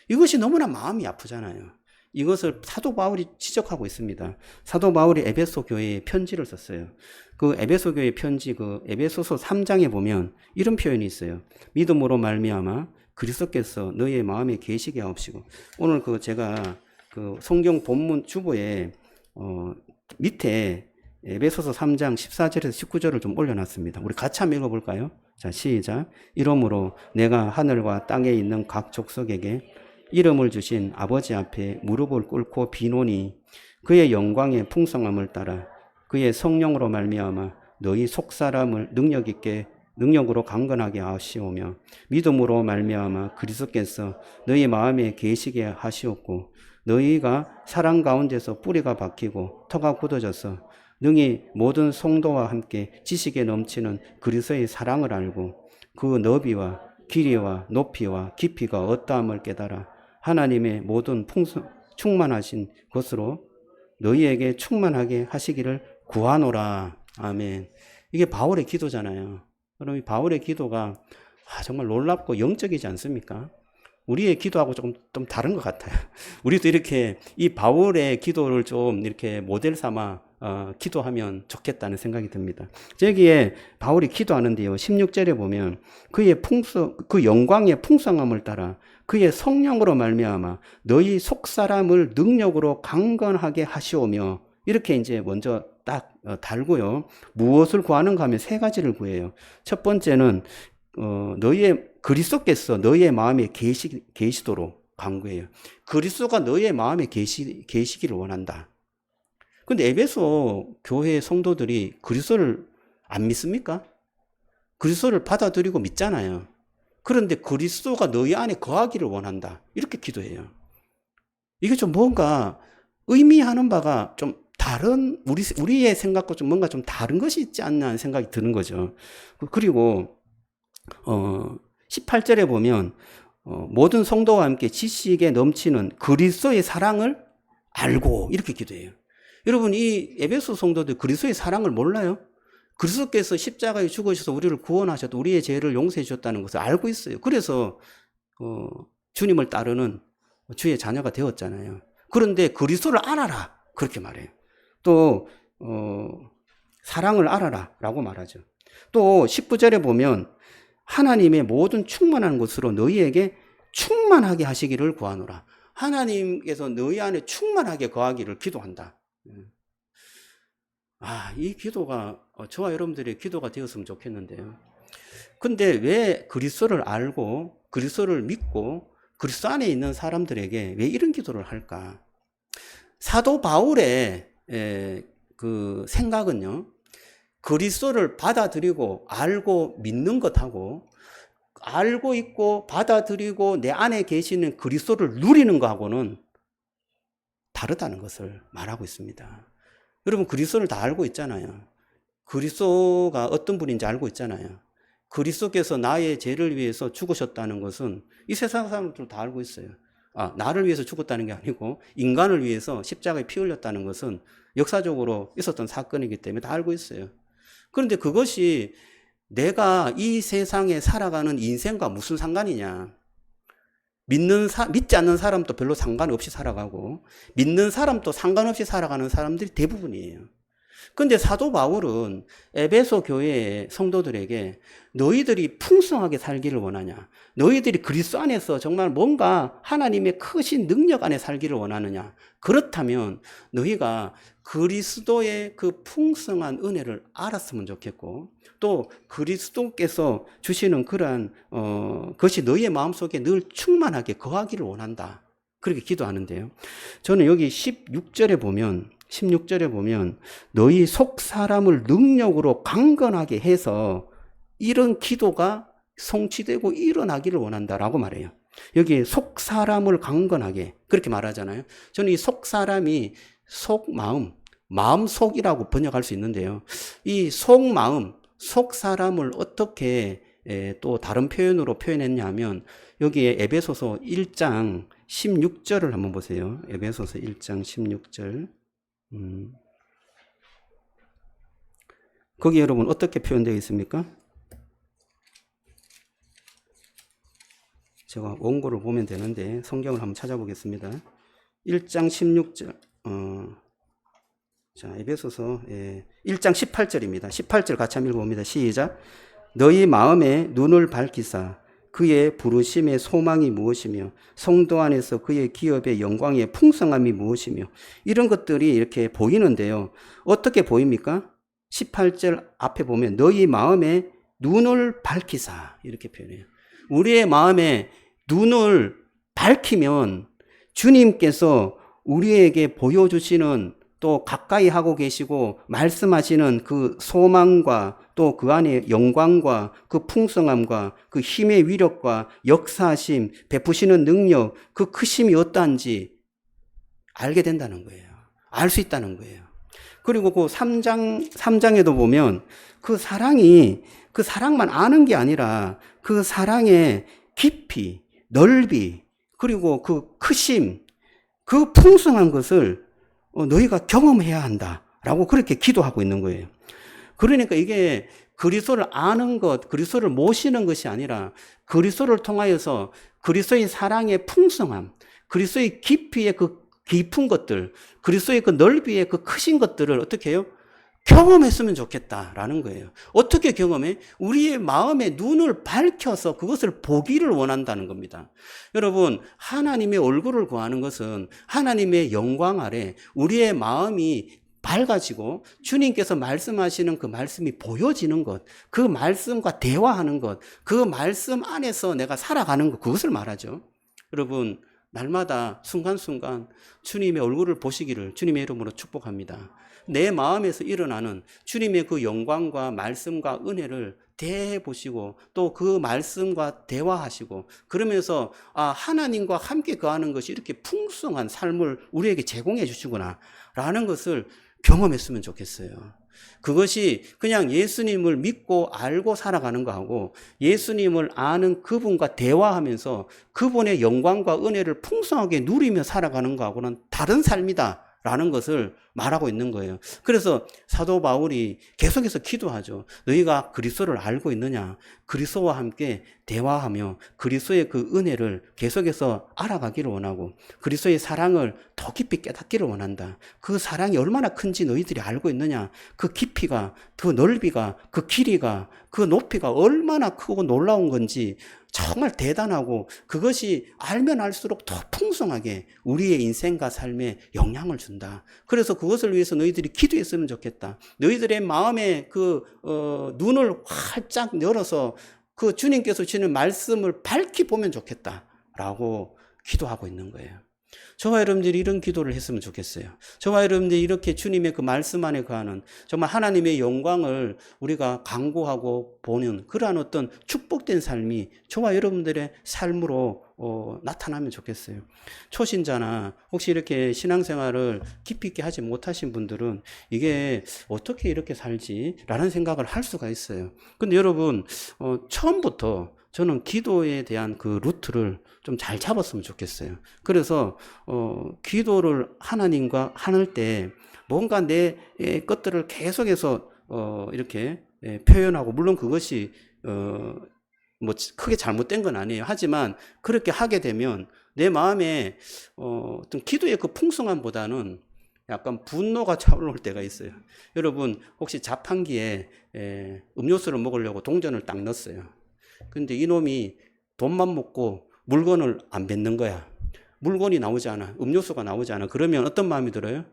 이것이 너무나 마음이 아프잖아요. 이것을 사도 바울이 지적하고 있습니다. 사도 바울이 에베소 교회에 편지를 썼어요. 그 에베소 교회 편지 그 에베소서 3장에 보면 이런 표현이 있어요. 믿음으로 말미암아 그리스도께서 너희의 마음에 계시게 하옵시고. 오늘 제가 성경 본문 주보에 밑에 에베소서 3장 14절에서 19절을 좀 올려놨습니다. 우리 같이 한번 읽어볼까요? 자, 시작. 이러므로 내가 하늘과 땅에 있는 각 족속에게 이름을 주신 아버지 앞에 무릎을 꿇고 비노니 그의 영광의 풍성함을 따라 그의 성령으로 말미암아 너희 속사람을 능력으로 강건하게 하시오며 믿음으로 말미암아 그리스도께서 너희 마음에 계시게 하시옵고 너희가 사랑 가운데서 뿌리가 박히고 터가 굳어져서 능히 모든 성도와 함께 지식에 넘치는 그리스도의 사랑을 알고 그 너비와 길이와 높이와 깊이가 어떠함을 깨달아 하나님의 모든 충만하신 것으로 너희에게 충만하게 하시기를 구하노라. 아멘. 이게 바울의 기도잖아요. 그럼 이 바울의 기도가 정말 놀랍고 영적이지 않습니까? 우리의 기도하고 조금 좀 다른 것 같아요. 우리도 이렇게 이 바울의 기도를 좀 이렇게 모델 삼아 기도하면 좋겠다는 생각이 듭니다. 저기에 바울이 기도하는데요. 16절에 보면 그 영광의 풍성함을 따라 그의 성령으로 말미암아 너희 속사람을 능력으로 강건하게 하시오며 이렇게 이제 먼저 딱 달고요. 무엇을 구하는가 하면 세 가지를 구해요. 첫 번째는 그리스도께서 너희의 마음에 계시도록 간구해요. 그리스도가 너희의 마음에 계시기를 원한다. 근데 에베소 교회 성도들이 그리스도를 안 믿습니까? 그리스도를 받아들이고 믿잖아요. 그런데 그리스도가 너희 안에 거하기를 원한다. 이렇게 기도해요. 이게 좀 뭔가 의미하는 바가 좀 우리의 생각과 좀 뭔가 좀 다른 것이 있지 않나 하는 생각이 드는 거죠. 그리고 18절에 보면 모든 성도와 함께 지식에 넘치는 그리스도의 사랑을 알고 이렇게 기도해요. 여러분, 이 에베소 성도들 그리스도의 사랑을 몰라요? 그리스도께서 십자가에 죽으셔서 우리를 구원하셨고 우리의 죄를 용서해 주셨다는 것을 알고 있어요. 그래서 주님을 따르는 주의 자녀가 되었잖아요. 그런데 그리스도를 알아라 그렇게 말해요. 또 사랑을 알아라 라고 말하죠. 또 19절에 보면 하나님의 모든 충만한 것으로 너희에게 충만하게 하시기를 구하노라. 하나님께서 너희 안에 충만하게 거하기를 기도한다. 이 기도가 저와 여러분들의 기도가 되었으면 좋겠는데요. 근데 왜 그리스도를 알고 그리스도를 믿고 그리스도 안에 있는 사람들에게 왜 이런 기도를 할까? 사도 바울의 그 생각은요, 그리스도를 받아들이고 알고 믿는 것하고 알고 있고 받아들이고 내 안에 계시는 그리스도를 누리는 것하고는 다르다는 것을 말하고 있습니다. 여러분, 그리스도를 다 알고 있잖아요. 그리스도가 어떤 분인지 알고 있잖아요. 그리스도께서 나의 죄를 위해서 죽으셨다는 것은 이 세상 사람들도 다 알고 있어요. 나를 위해서 죽었다는 게 아니고 인간을 위해서 십자가에 피 흘렸다는 것은 역사적으로 있었던 사건이기 때문에 다 알고 있어요. 그런데 그것이 내가 이 세상에 살아가는 인생과 무슨 상관이냐? 믿지 않는 사람도 별로 상관없이 살아가고 믿는 사람도 상관없이 살아가는 사람들이 대부분이에요. 그런데 사도 바울은 에베소 교회의 성도들에게 너희들이 풍성하게 살기를 원하냐? 너희들이 그리스도 안에서 정말 뭔가 하나님의 크신 능력 안에 살기를 원하느냐? 그렇다면 너희가 그리스도의 그 풍성한 은혜를 알았으면 좋겠고 또 그리스도께서 주시는 그러한 것이 너희의 마음속에 늘 충만하게 거하기를 원한다. 그렇게 기도하는데요. 저는 여기 16절에 보면 너희 속 사람을 능력으로 강건하게 해서 이런 기도가 성취되고 일어나기를 원한다라고 말해요. 여기 속 사람을 강건하게 그렇게 말하잖아요. 저는 이 속 사람이 속 마음 속이라고 번역할 수 있는데요. 이 속 마음, 속 사람을 어떻게 또 다른 표현으로 표현했냐면 여기에 에베소서 1장 16절을 한번 보세요. 에베소서 1장 16절. 거기 여러분 어떻게 표현되어 있습니까? 제가 원고를 보면 되는데 성경을 한번 찾아보겠습니다. 1장 16절. 자, 에베소서 1장 18절입니다. 18절 같이 한번 읽어봅니다. 시작. 너희 마음에 눈을 밝히사 그의 부르심의 소망이 무엇이며 성도 안에서 그의 기업의 영광의 풍성함이 무엇이며 이런 것들이 이렇게 보이는데요. 어떻게 보입니까? 18절 앞에 보면 너희 마음에 눈을 밝히사 이렇게 표현해요. 우리의 마음에 눈을 밝히면 주님께서 우리에게 보여주시는 또 가까이 하고 계시고 말씀하시는 그 소망과 또 그 안에 영광과 그 풍성함과 그 힘의 위력과 역사하심, 베푸시는 능력, 그 크심이 어떠한지 알게 된다는 거예요. 알 수 있다는 거예요. 그리고 그 3장에도 보면 그 사랑만 아는 게 아니라 그 사랑의 깊이, 넓이, 그리고 그 크심, 그 풍성한 것을 너희가 경험해야 한다라고 그렇게 기도하고 있는 거예요. 그러니까 이게 그리스도를 아는 것, 그리스도를 모시는 것이 아니라 그리스도를 통하여서 그리스도의 사랑의 풍성함, 그리스도의 깊이의 그 깊은 것들, 그리스도의 그 넓이의 그 크신 것들을 어떻게 해요? 경험했으면 좋겠다라는 거예요. 어떻게 경험해? 우리의 마음의 눈을 밝혀서 그것을 보기를 원한다는 겁니다. 여러분, 하나님의 얼굴을 구하는 것은 하나님의 영광 아래 우리의 마음이 밝아지고 주님께서 말씀하시는 그 말씀이 보여지는 것, 그 말씀과 대화하는 것, 그 말씀 안에서 내가 살아가는 것, 그것을 말하죠. 여러분, 날마다 순간순간 주님의 얼굴을 보시기를 주님의 이름으로 축복합니다. 내 마음에서 일어나는 주님의 그 영광과 말씀과 은혜를 대해보시고 또 그 말씀과 대화하시고 그러면서 하나님과 함께 거하는 것이 이렇게 풍성한 삶을 우리에게 제공해 주시구나 라는 것을 경험했으면 좋겠어요. 그것이 그냥 예수님을 믿고 알고 살아가는 거하고 예수님을 아는 그분과 대화하면서 그분의 영광과 은혜를 풍성하게 누리며 살아가는 거하고는 다른 삶이다 라는 것을 말하고 있는 거예요. 그래서 사도 바울이 계속해서 기도하죠. 너희가 그리스도를 알고 있느냐? 그리스도와 함께 대화하며 그리스도의 그 은혜를 계속해서 알아가기를 원하고 그리스도의 사랑을 더 깊이 깨닫기를 원한다. 그 사랑이 얼마나 큰지 너희들이 알고 있느냐? 그 깊이가, 그 넓이가, 그 길이가, 그 높이가 얼마나 크고 놀라운 건지 정말 대단하고 그것이 알면 알수록 더 풍성하게 우리의 인생과 삶에 영향을 준다. 그래서 그것을 위해서 너희들이 기도했으면 좋겠다. 너희들의 마음의 눈을 활짝 열어서 그 주님께서 주시는 말씀을 밝히 보면 좋겠다. 라고 기도하고 있는 거예요. 저와 여러분들이 이런 기도를 했으면 좋겠어요. 저와 여러분들이 이렇게 주님의 그 말씀 안에 거하는 정말 하나님의 영광을 우리가 강구하고 보는 그러한 어떤 축복된 삶이 저와 여러분들의 삶으로 나타나면 좋겠어요. 초신자나 혹시 이렇게 신앙생활을 깊이 있게 하지 못하신 분들은 이게 어떻게 이렇게 살지? 라는 생각을 할 수가 있어요. 근데 여러분, 처음부터 저는 기도에 대한 그 루트를 좀 잘 잡았으면 좋겠어요. 그래서 기도를 하나님과 하는 때 뭔가 내 것들을 계속해서 이렇게 표현하고 물론 그것이 뭐 크게 잘못된 건 아니에요. 하지만 그렇게 하게 되면 내 마음에 어떤 기도의 그 풍성함보다는 약간 분노가 차올라올 때가 있어요. 여러분 혹시 자판기에 음료수를 먹으려고 동전을 딱 넣었어요. 근데 이놈이 돈만 먹고 물건을 안 뱉는 거야. 물건이 나오지 않아. 음료수가 나오지 않아. 그러면 어떤 마음이 들어요?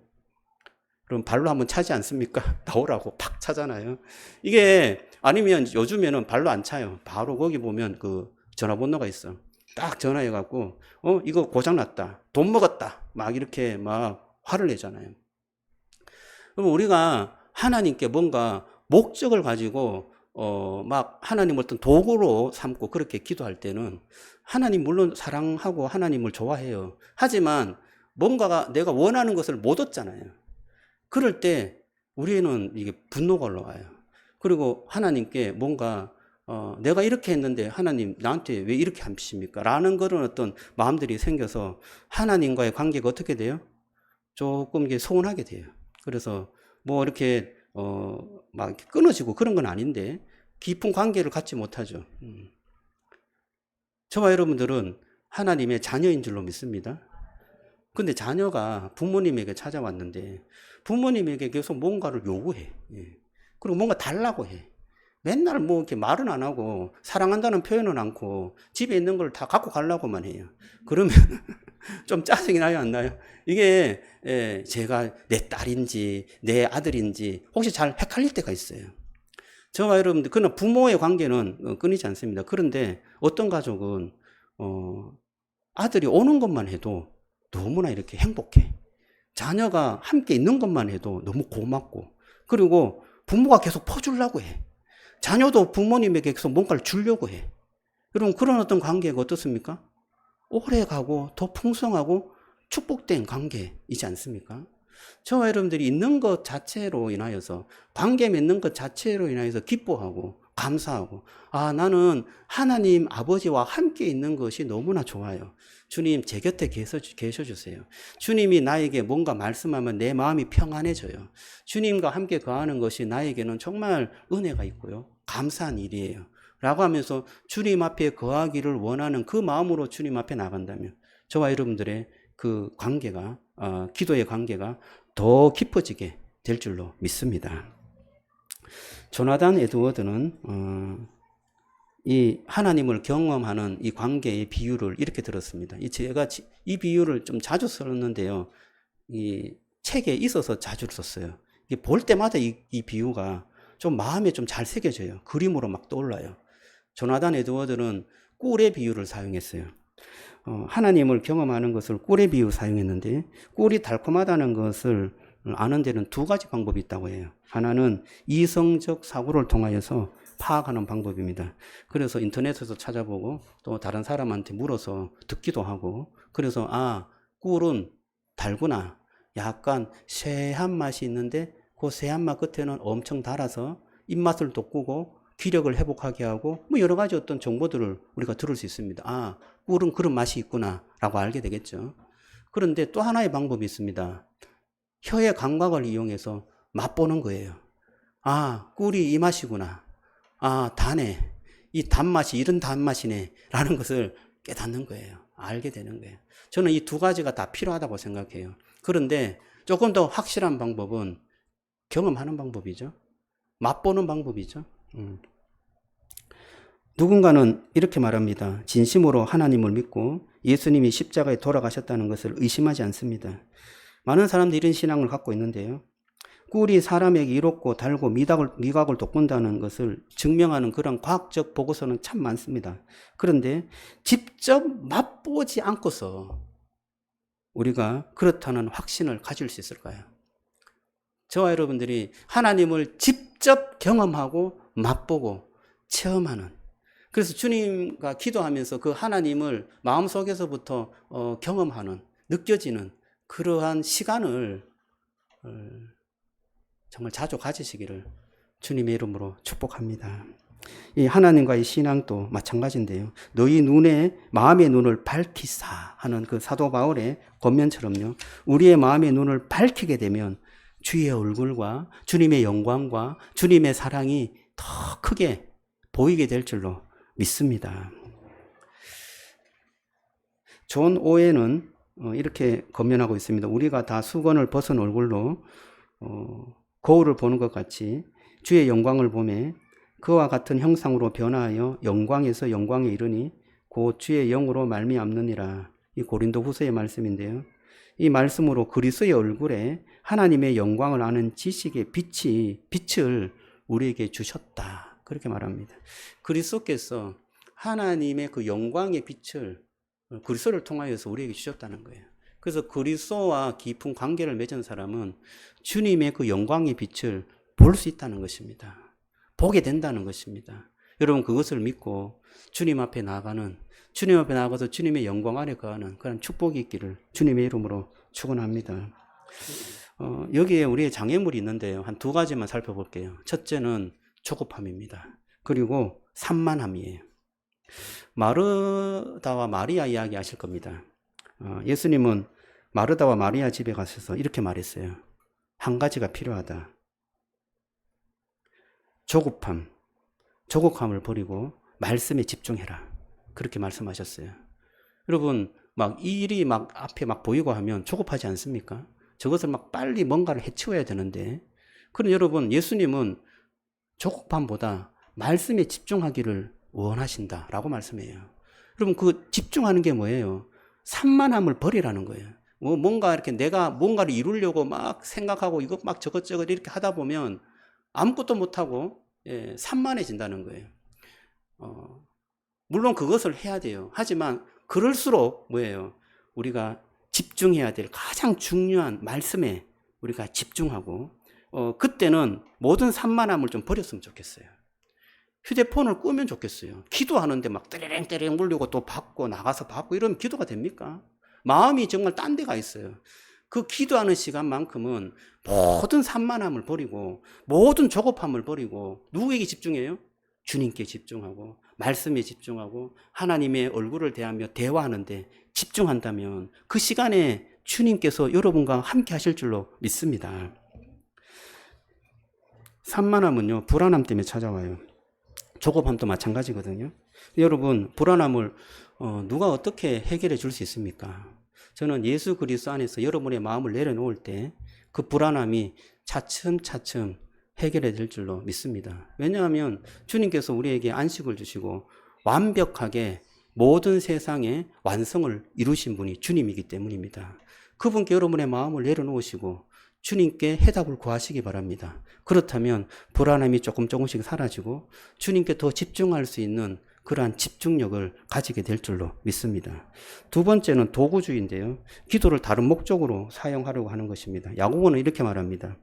그럼 발로 한번 차지 않습니까? 나오라고 팍 차잖아요. 이게 아니면 요즘에는 발로 안 차요. 바로 거기 보면 그 전화번호가 있어. 딱 전화해갖고 이거 고장났다. 돈 먹었다. 막 이렇게 막 화를 내잖아요. 그럼 우리가 하나님께 뭔가 목적을 가지고 막 하나님을 어떤 도구로 삼고 그렇게 기도할 때는 하나님 물론 사랑하고 하나님을 좋아해요. 하지만 뭔가가 내가 원하는 것을 못 얻잖아요. 그럴 때 우리는 이게 분노가 올라와요. 그리고 하나님께 뭔가 내가 이렇게 했는데 하나님 나한테 왜 이렇게 하십니까? 라는 그런 어떤 마음들이 생겨서 하나님과의 관계가 어떻게 돼요? 조금 이게 소원하게 돼요. 그래서 뭐 이렇게 막 이렇게 끊어지고 그런 건 아닌데 깊은 관계를 갖지 못하죠. 저와 여러분들은 하나님의 자녀인 줄로 믿습니다. 근데 자녀가 부모님에게 찾아왔는데 부모님에게 계속 뭔가를 요구해. 그리고 뭔가 달라고 해. 맨날 뭐 이렇게 말은 안 하고 사랑한다는 표현은 않고 집에 있는 걸 다 갖고 가려고만 해요. 그러면 좀 짜증이 나요, 안 나요? 이게 제가 내 딸인지 내 아들인지 혹시 잘 헷갈릴 때가 있어요. 저와 여러분들, 그러나 부모의 관계는 끊이지 않습니다. 그런데 어떤 가족은 아들이 오는 것만 해도 너무나 이렇게 행복해. 자녀가 함께 있는 것만 해도 너무 고맙고, 그리고 부모가 계속 퍼주려고 해. 자녀도 부모님에게 계속 뭔가를 주려고 해. 여러분, 그런 어떤 관계가 어떻습니까? 오래 가고 더 풍성하고 축복된 관계이지 않습니까? 저와 여러분들이 있는 것 자체로 인하여서, 관계 맺는 것 자체로 인하여서 기뻐하고 감사하고, 아, 나는 하나님 아버지와 함께 있는 것이 너무나 좋아요. 주님, 제 곁에 계셔주세요. 주님이 나에게 뭔가 말씀하면 내 마음이 평안해져요. 주님과 함께 거하는 것이 나에게는 정말 은혜가 있고요. 감사한 일이에요. 라고 하면서 주님 앞에 거하기를 원하는 그 마음으로 주님 앞에 나간다면 저와 여러분들의 그 관계가, 기도의 관계가 더 깊어지게 될 줄로 믿습니다. 조나단 에드워드는 이 하나님을 경험하는 이 관계의 비유를 이렇게 들었습니다. 제가 이 비유를 좀 자주 썼는데요. 이 책에 있어서 자주 썼어요. 볼 때마다 이 비유가 좀 마음에 좀 잘 새겨져요. 그림으로 막 떠올라요. 조나단 에드워드는 꿀의 비유를 사용했어요. 하나님을 경험하는 것을 꿀의 비유 사용했는데, 꿀이 달콤하다는 것을 아는 데는 두 가지 방법이 있다고 해요. 하나는 이성적 사고를 통하여서 파악하는 방법입니다. 그래서 인터넷에서 찾아보고 또 다른 사람한테 물어서 듣기도 하고, 그래서 꿀은 달구나, 약간 쇠한 맛이 있는데 그 쇠한 맛 끝에는 엄청 달아서 입맛을 돋구고 기력을 회복하게 하고 뭐 여러 가지 어떤 정보들을 우리가 들을 수 있습니다. 아, 꿀은 그런 맛이 있구나 라고 알게 되겠죠. 그런데 또 하나의 방법이 있습니다. 혀의 감각을 이용해서 맛보는 거예요. 아, 꿀이 이 맛이구나. 아, 다네. 이 단맛이 이런 단맛이네. 라는 것을 깨닫는 거예요. 알게 되는 거예요. 저는 이 두 가지가 다 필요하다고 생각해요. 그런데 조금 더 확실한 방법은 경험하는 방법이죠. 맛보는 방법이죠. 누군가는 이렇게 말합니다. 진심으로 하나님을 믿고 예수님이 십자가에 돌아가셨다는 것을 의심하지 않습니다. 많은 사람들이 이런 신앙을 갖고 있는데요. 꿀이 사람에게 이롭고 달고 미각을 돋군다는 것을 증명하는 그런 과학적 보고서는 참 많습니다. 그런데 직접 맛보지 않고서 우리가 그렇다는 확신을 가질 수 있을까요? 저와 여러분들이 하나님을 직접 경험하고 맛보고 체험하는, 그래서 주님과 기도하면서 그 하나님을 마음속에서부터 경험하는, 느껴지는 그러한 시간을 정말 자주 가지시기를 주님의 이름으로 축복합니다. 이 하나님과의 신앙도 마찬가지인데요. 너희 마음의 눈을 밝히사 하는 그 사도 바울의 권면처럼요. 우리의 마음의 눈을 밝히게 되면 주의 얼굴과 주님의 영광과 주님의 사랑이 더 크게 보이게 될 줄로 믿습니다. 존 오웬은 이렇게 권면하고 있습니다. 우리가 다 수건을 벗은 얼굴로 거울을 보는 것 같이 주의 영광을 보매 그와 같은 형상으로 변화하여 영광에서 영광에 이르니 곧 주의 영으로 말미암느니라. 이 고린도후서의 말씀인데요. 이 말씀으로 그리스도의 얼굴에 하나님의 영광을 아는 지식의 빛을 우리에게 주셨다. 그렇게 말합니다. 그리스도께서 하나님의 그 영광의 빛을 그리스도를 통하여서 우리에게 주셨다는 거예요. 그래서 그리스도와 깊은 관계를 맺은 사람은 주님의 그 영광의 빛을 볼 수 있다는 것입니다. 보게 된다는 것입니다. 여러분 그것을 믿고 주님 앞에 나가서 주님의 영광 안에 거하는 그런 축복이 있기를 주님의 이름으로 축원합니다. 여기에 우리의 장애물이 있는데요. 한 두 가지만 살펴볼게요. 첫째는 조급함입니다. 그리고 산만함이에요. 마르다와 마리아 이야기 아실 겁니다. 예수님은 마르다와 마리아 집에 가셔서 이렇게 말했어요. 한 가지가 필요하다. 조급함을 버리고 말씀에 집중해라. 그렇게 말씀하셨어요. 여러분, 일이 앞에 보이고 하면 조급하지 않습니까? 저것을 빨리 뭔가를 해치워야 되는데. 그럼 여러분, 예수님은 조급함보다 말씀에 집중하기를 원하신다라고 말씀해요. 여러분, 그 집중하는 게 뭐예요? 산만함을 버리라는 거예요. 뭔가 이렇게 내가 뭔가를 이루려고 생각하고 이것 저것저것 이렇게 하다 보면 아무것도 못하고 산만해진다는 거예요. 물론 그것을 해야 돼요. 하지만 그럴수록 뭐예요? 우리가 집중해야 될 가장 중요한 말씀에 우리가 집중하고 그때는 모든 산만함을 좀 버렸으면 좋겠어요. 휴대폰을 끄면 좋겠어요. 기도하는데 떼레랭 물리고 또 받고 나가서 받고 이러면 기도가 됩니까? 마음이 정말 딴 데가 있어요. 그 기도하는 시간만큼은 모든 산만함을 버리고 모든 조급함을 버리고 누구에게 집중해요? 주님께 집중하고 말씀에 집중하고 하나님의 얼굴을 대하며 대화하는데 집중한다면 그 시간에 주님께서 여러분과 함께 하실 줄로 믿습니다. 산만함은요, 불안함 때문에 찾아와요. 조급함도 마찬가지거든요. 여러분, 불안함을 누가 어떻게 해결해 줄 수 있습니까? 저는 예수 그리스도 안에서 여러분의 마음을 내려놓을 때 그 불안함이 차츰차츰 해결이 될 줄로 믿습니다. 왜냐하면 주님께서 우리에게 안식을 주시고 완벽하게 모든 세상의 완성을 이루신 분이 주님이기 때문입니다. 그분께 여러분의 마음을 내려놓으시고 주님께 해답을 구하시기 바랍니다. 그렇다면 불안함이 조금씩 사라지고 주님께 더 집중할 수 있는 그러한 집중력을 가지게 될 줄로 믿습니다. 두 번째는 도구주의인데요. 기도를 다른 목적으로 사용하려고 하는 것입니다. 야고보는 이렇게 말합니다.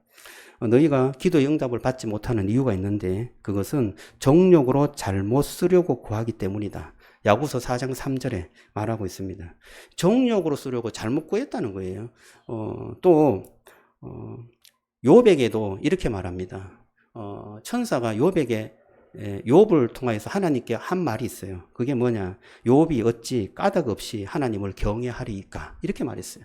너희가 기도의 응답을 받지 못하는 이유가 있는데 그것은 정욕으로 잘못 쓰려고 구하기 때문이다. 야고보서 4장 3절에 말하고 있습니다. 정욕으로 쓰려고 잘못 구했다는 거예요. 또 욥에게도 이렇게 말합니다. 천사가 욥을 통하여서 하나님께 한 말이 있어요. 그게 뭐냐? 욥이 어찌 까닭 없이 하나님을 경외하리이까? 이렇게 말했어요.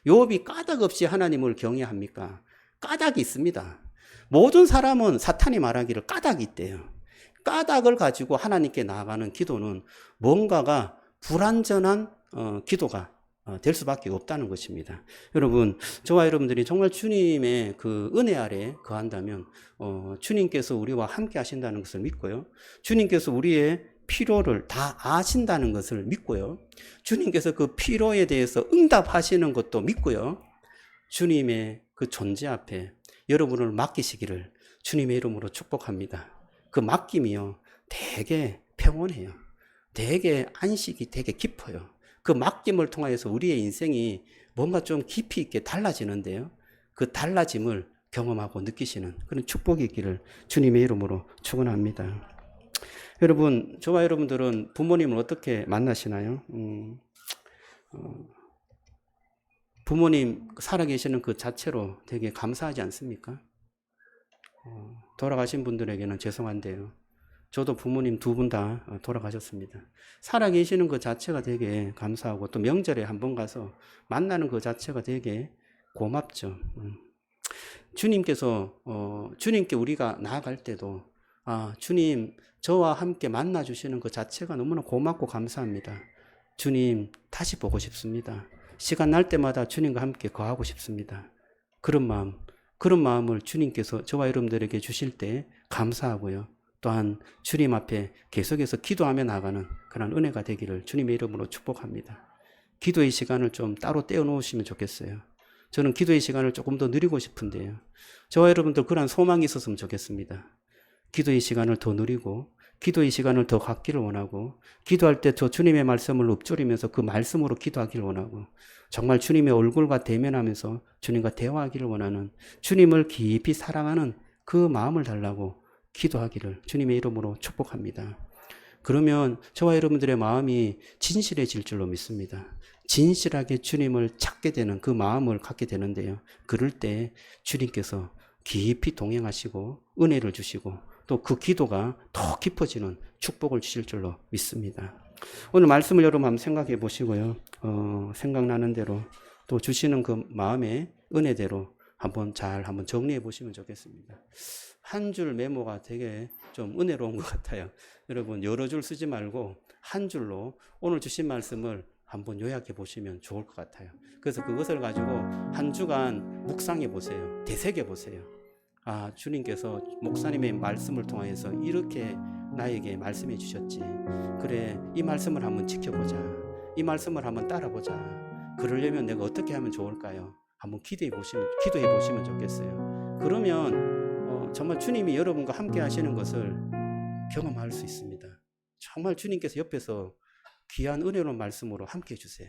욥이 까닭 없이 하나님을 경외합니까? 까닭이 있습니다. 모든 사람은 사탄이 말하기를 까닭이 있대요. 까닭을 가지고 하나님께 나아가는 기도는 뭔가가 불완전한 기도가 될 수밖에 없다는 것입니다. 여러분, 저와 여러분들이 정말 주님의 그 은혜 아래 거한다면 주님께서 우리와 함께 하신다는 것을 믿고요. 주님께서 우리의 필요를 다 아신다는 것을 믿고요. 주님께서 그 필요에 대해서 응답하시는 것도 믿고요. 주님의 그 존재 앞에 여러분을 맡기시기를 주님의 이름으로 축복합니다. 그 맡김이요, 되게 평온해요. 되게 안식이 되게 깊어요. 그 맡김을 통하여서 우리의 인생이 뭔가 좀 깊이 있게 달라지는데요. 그 달라짐을 경험하고 느끼시는 그런 축복이 있기를 주님의 이름으로 축원합니다. 여러분, 저와 여러분들은 부모님을 어떻게 만나시나요? 부모님 살아계시는 그 자체로 되게 감사하지 않습니까? 돌아가신 분들에게는 죄송한데요. 저도 부모님 두 분 다 돌아가셨습니다. 살아계시는 그 자체가 되게 감사하고 또 명절에 한번 가서 만나는 그 자체가 되게 고맙죠. 주님께 우리가 나아갈 때도 주님 저와 함께 만나주시는 그 자체가 너무나 고맙고 감사합니다. 주님 다시 보고 싶습니다. 시간 날 때마다 주님과 함께 거하고 싶습니다. 그런 마음을 주님께서 저와 여러분들에게 주실 때 감사하고요. 또한 주님 앞에 계속해서 기도하며 나가는 그런 은혜가 되기를 주님의 이름으로 축복합니다. 기도의 시간을 좀 따로 떼어놓으시면 좋겠어요. 저는 기도의 시간을 조금 더 누리고 싶은데요. 저와 여러분들 그런 소망이 있었으면 좋겠습니다. 기도의 시간을 더 누리고 기도의 시간을 더 갖기를 원하고 기도할 때 저 주님의 말씀을 읊조리면서 그 말씀으로 기도하기를 원하고 정말 주님의 얼굴과 대면하면서 주님과 대화하기를 원하는 주님을 깊이 사랑하는 그 마음을 달라고 기도하기를 주님의 이름으로 축복합니다. 그러면 저와 여러분들의 마음이 진실해질 줄로 믿습니다. 진실하게 주님을 찾게 되는 그 마음을 갖게 되는데요. 그럴 때 주님께서 깊이 동행하시고 은혜를 주시고 또 그 기도가 더 깊어지는 축복을 주실 줄로 믿습니다. 오늘 말씀을 여러분 한번 생각해 보시고요. 생각나는 대로 또 주시는 그 마음의 은혜대로 한번 정리해 보시면 좋겠습니다. 한 줄 메모가 되게 좀 은혜로운 것 같아요. 여러분 여러 줄 쓰지 말고 한 줄로 오늘 주신 말씀을 한번 요약해 보시면 좋을 것 같아요. 그래서 그것을 가지고 한 주간 묵상해 보세요. 되새겨 보세요. 주님께서 목사님의 말씀을 통해서 이렇게 나에게 말씀해 주셨지. 그래, 이 말씀을 한번 지켜보자. 이 말씀을 한번 따라보자. 그러려면 내가 어떻게 하면 좋을까요? 한번 기도해 보시면 좋겠어요. 그러면 정말 주님이 여러분과 함께 하시는 것을 경험할 수 있습니다. 정말 주님께서 옆에서 귀한 은혜로운 말씀으로 함께 해주세요.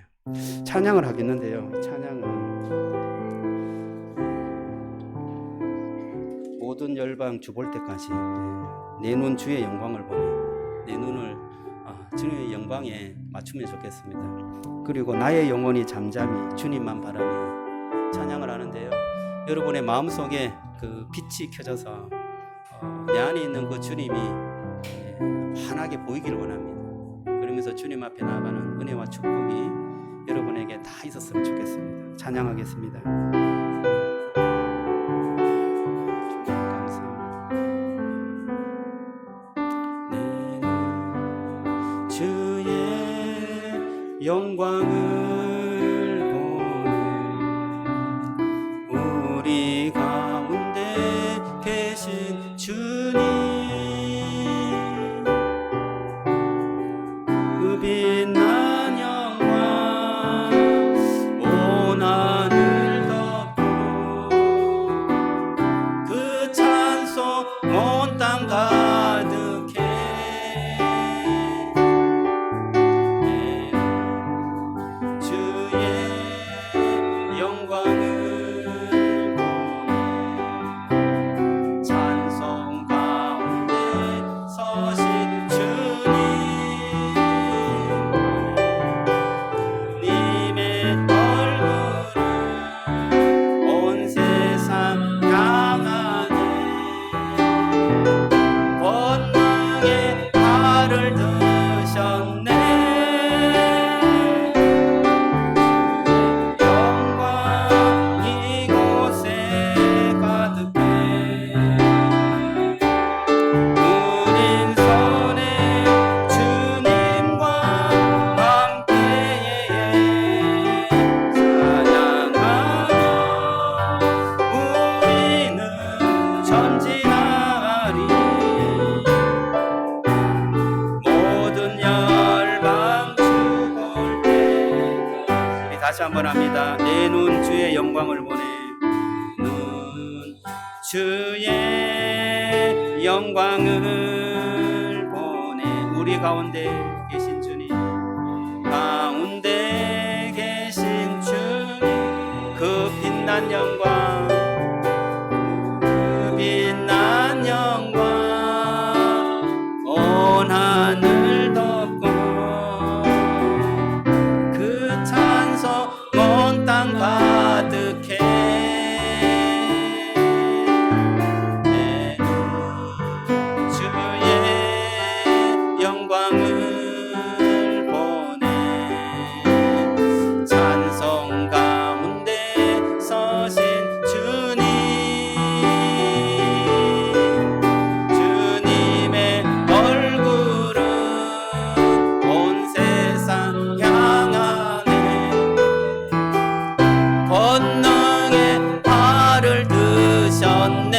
찬양을 하겠는데요. 찬양은 모든 열방 주 볼 때까지 내 눈 주의 영광을 보네. 내 눈을 주님의 영광에 맞추면 좋겠습니다. 그리고 나의 영혼이 잠잠히 주님만 바라며 찬양을 하는데요. 여러분의 마음속에 그 빛이 켜져서 내 안에 있는 그 주님이 환하게 보이기를 원합니다. 그러면서 주님 앞에 나아가는 은혜와 축복이 여러분에게 다 있었으면 좋겠습니다. 찬양하겠습니다. 영광을 보네. 우리 가운데 계신 주님, 그 빛난 영광 온 하늘 덮고 그 찬송 온 땅 가득해. 다시 한번 합니다. 내 눈 주의 영광을 보내. 눈 주의 영광을 보내. 우리 가운데 계신 주님, 가운데 계신 주님, 그 빛난 영광, 그 빛난 영광 온 하늘 덮고, 그 찬송 온 땅 가득해. 주의 영광을 보내. 찬송 가운데 서신 주님, 주님의 얼굴은 온 세상 향하네. 권능의 발을 드셨네.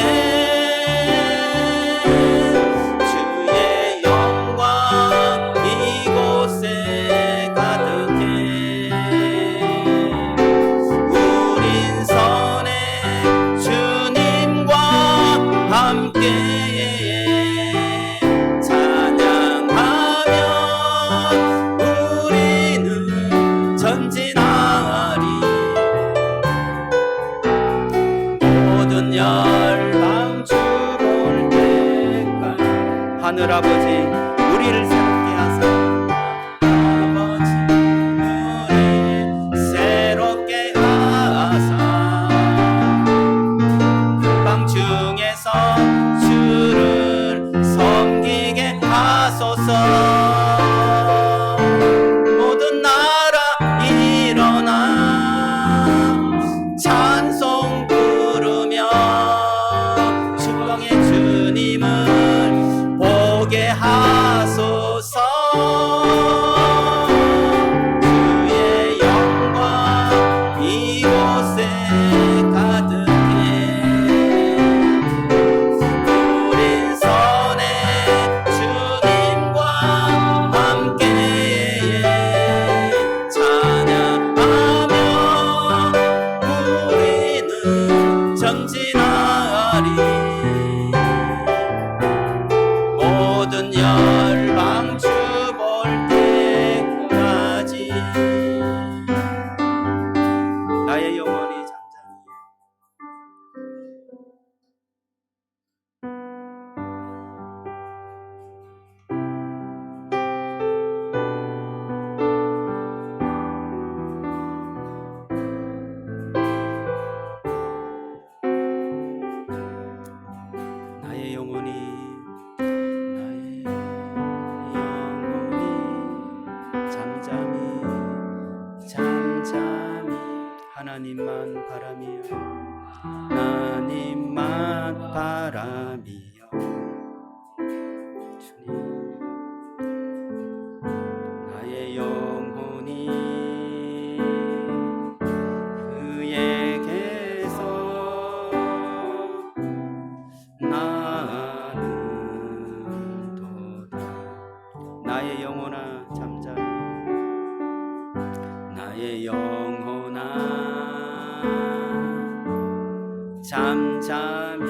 주의 영광 이곳에 가득해. 우린 선해 주님과 함께 찬양하며 우리는 전진하리. 모든 열방 주볼 때까지 하늘 아버지 우리를 새롭게 하사, 아버지 우리 새롭게 하사, 방 중에서 주를 섬기게 하소서. 모든 나라 일어나 찬송 부르며 주광의 주님을 보게 하소서. 주의 영광 이곳에 가득해. 우린 선해 주님과 함께 찬양하며 우리는 전진하리. 모든 열방 주 볼 때까지 나의 영혼이 잠잠히 나의 영혼이 잠잠히 하나님만 바라며, 하나님만 바라며 주님, 나의 영혼이 그에게서 나는도다. 나의 영혼아 잠잠히, 나의 영혼아 잠잠히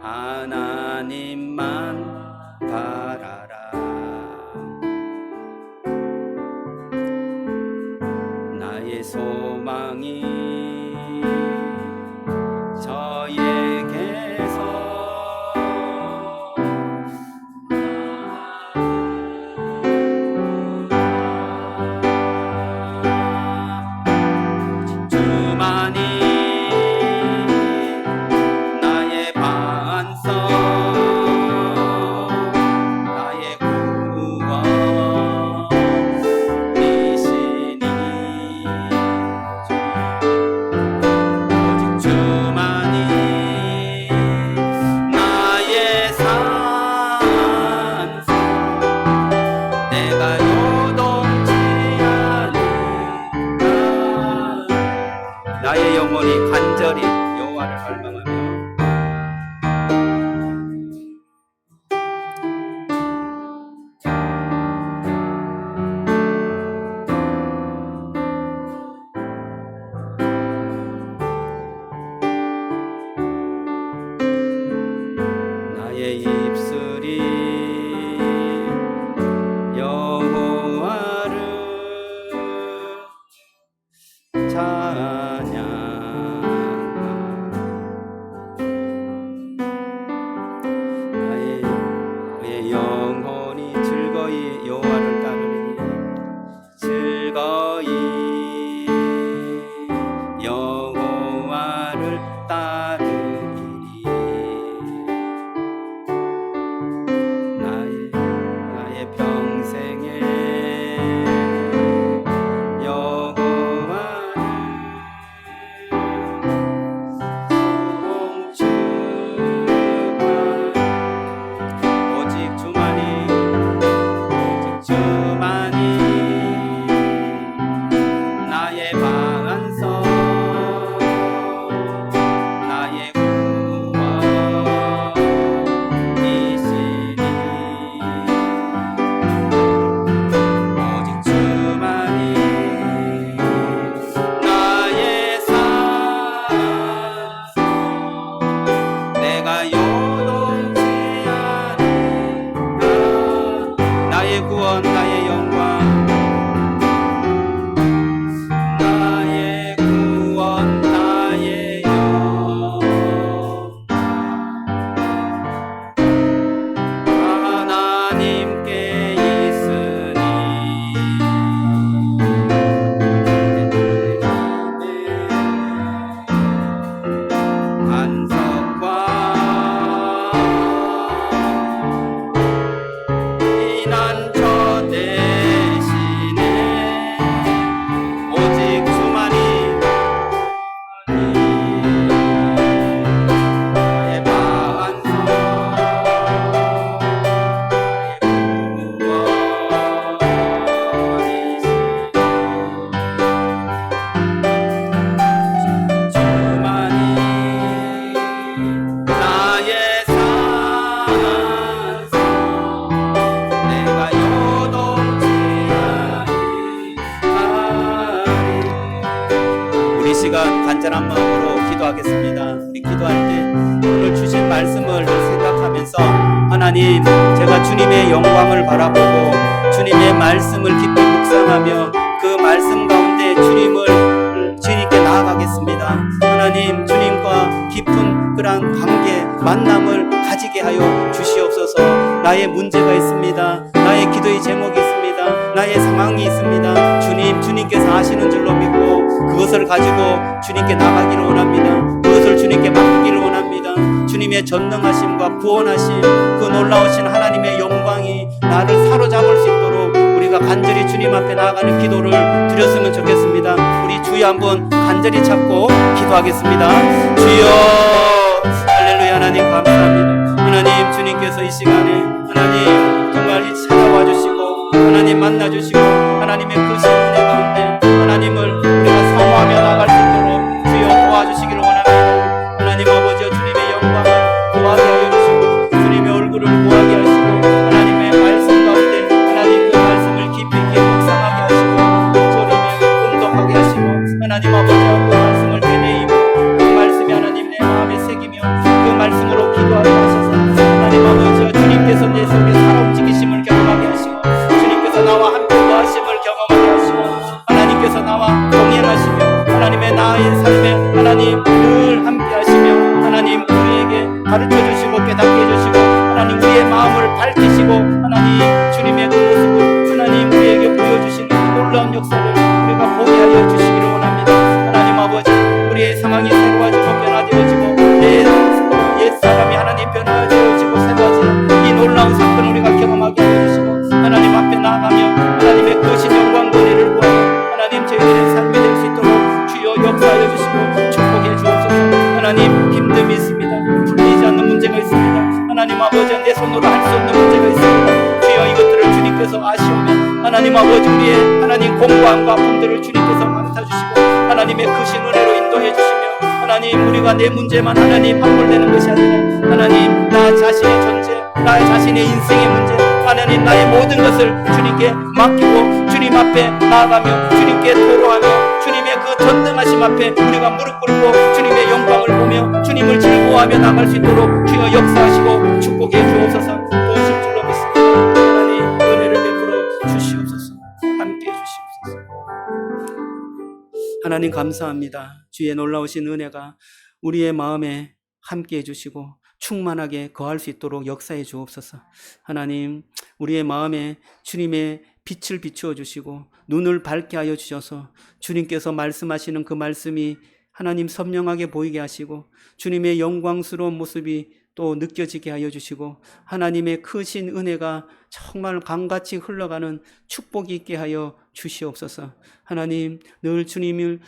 하나님만 바라라. 나의 소망이 저에게서 주만이 나의 반석, 나의 구원 나의 영광 나의 구원 나의 영광 하나님께 있으니 안석과 피난처 대신에 오직 주만이 나의 반석 주만이 나의 산소 내가 요동치나니 우리 시간 간절한 마음으로 기도하겠습니다. 우리 기도할 때 오늘 주신 말씀을 생각하면서 하나님 제가 주님의 영광을 바라보고 주님의 말씀을 깊이 묵상하며 그 말씀 가운데 주님께 나아가겠습니다. 하나님 주님과 깊은 그러한 관계 만남을 가지게 하여 주시옵소서. 나의 문제가 있습니다. 나의 기도의 제목이 있습니다. 나의 상황이 있습니다. 주님께서 아시는 줄로 믿고 그것을 가지고 주님께 나가기를 원합니다. 그것을 주님께 맡기기를 원합니다. 주님의 전능하심과 구원하심 그 놀라우신 하나님의 영광이 나를 사로잡을 수 있도록 우리가 간절히 주님 앞에 나아가는 기도를 드렸으면 좋겠습니다. 우리 주여 한번 간절히 찾고 기도하겠습니다. 주여 할렐루야. 하나님 감사합니다. 하나님 주님께서 이 시간에 하나님 정말 찾아와 주시고 하나님 만나 주시고 하나님의 그 시간의 가운데 하나님을 우리가 사모하며 나갈 수 있도록 주여 도와주시기를 원합니다. 하나님 아버지여 주님의 영광을 구하게 하여 주시고 주님의 얼굴을 구하게 하시고 하나님의 말씀 가운데 하나님 그 말씀을 깊이 있게 묵상하게 하시고 주님의 공동하게 하시고 하나님 아버지여 그 말씀을 되뇌이고 그 말씀이 하나님 내 마음에 새기며 그 말씀으로 기도하게 하셔서 하나님 아버지여 주님께서 내 속에 살아 움직이심을 경험하게 하시고 주님께서 나와 함께 거하심을 경험하게 하시고 하나님께서 나와 동행하시며 하나님의 나의 삶에 하나님 늘 함께 하시며 하나님 우리에게 가르쳐 주시고 깨닫게 해주시고 하나님 우리의 마음을 밝히시고 하나님 주님의 그 모습을 하나님 우리에게 보여주시는 놀라운 역사를 우리가 보게 하여 주시기를 원합니다. 하나님 아버지 우리의 상황이 새로워지고 변화되어지고 옛 사람이 하나님 변화되어지고 새로워지는 이 놀라운 사건을 우리가 경험하게 하여 주시고 하나님 앞에 나아가며 하나님의 크신 영광 권위를 구하여 하나님 저희들의 삶이 될 수 있도록 주여 역사하여 주시고 축복해 주옵소서. 하나님 힘듦이 있습니다. 풀리지 않는 문제가 있습니다. 하나님 아버지 내 손으로 할 수 없는 문제가 있습니다. 주여 이것들을 주님께서 아시오며 하나님 아버지 우리의 하나님 공고함과 아픔들을 주님께서 맡아주시고 하나님의 크신 은혜로 인도해 주시며 하나님 우리가 내 문제만 하나님 함몰되는 것이 아니라 하나님 나 자신의 존재 나의 자신의 인생의 문제 하나님 나의 모든 것을 주님께 맡기고 주님 앞에 나아가며 주님께 토로하며 주님의 그 전능하심 앞에 우리가 무릎 꿇고 주님의 영광을 보며 주님을 즐거워하며 나갈 수 있도록 주여 역사하시고 축복해 주옵소서. 도우실 줄로 믿습니다. 하나님 은혜를 베풀어 주시옵소서. 함께해 주시옵소서. 하나님 감사합니다. 주의 놀라우신 은혜가 우리의 마음에 함께해 주시고 충만하게 거할 수 있도록 역사해 주옵소서. 하나님 우리의 마음에 주님의 빛을 비추어 주시고 눈을 밝게 하여 주셔서 주님께서 말씀하시는 그 말씀이 하나님 선명하게 보이게 하시고 주님의 영광스러운 모습이 또 느껴지게 하여 주시고 하나님의 크신 은혜가 정말 강같이 흘러가는 축복이 있게 하여 주시옵소서. 하나님 늘 주님을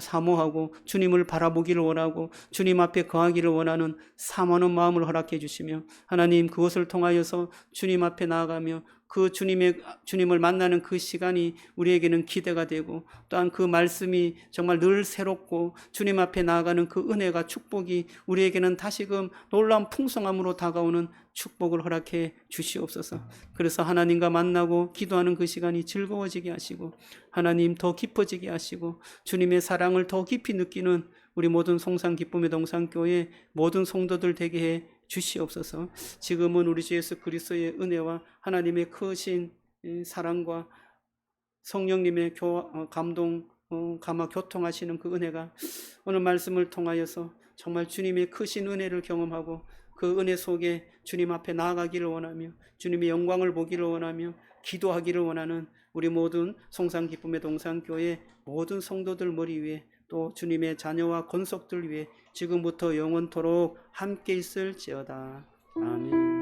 사모하고 주님을 바라보기를 원하고 주님 앞에 거하기를 원하는 사모하는 마음을 허락해 주시며 하나님 그것을 통하여서 주님 앞에 나아가며 그 주님을 만나는 그 시간이 우리에게는 기대가 되고 또한 그 말씀이 정말 늘 새롭고 주님 앞에 나아가는 그 은혜가 축복이 우리에게는 다시금 놀라운 풍성함으로 다가오는 축복을 허락해 주시옵소서. 그래서 하나님과 만나고 기도하는 그 시간이 즐거워지게 하시고 하나님 더 깊어지게 하시고 주님의 사랑을 더 깊이 느끼는 우리 모든 송산 기쁨의 동산교회 모든 성도들 되게 해 주시옵소서. 지금은 우리 주 예수 그리스도의 은혜와 하나님의 크신 이 사랑과 성령님의 감동, 감화 교통하시는 그 은혜가 오늘 말씀을 통하여서 정말 주님의 크신 은혜를 경험하고 그 은혜 속에 주님 앞에 나아가기를 원하며 주님의 영광을 보기를 원하며 기도하기를 원하는 우리 모든 송산기쁨의 동산교회 모든 성도들 머리 위에 또 주님의 자녀와 권속들 위해 지금부터 영원토록 함께 있을지어다. 아멘.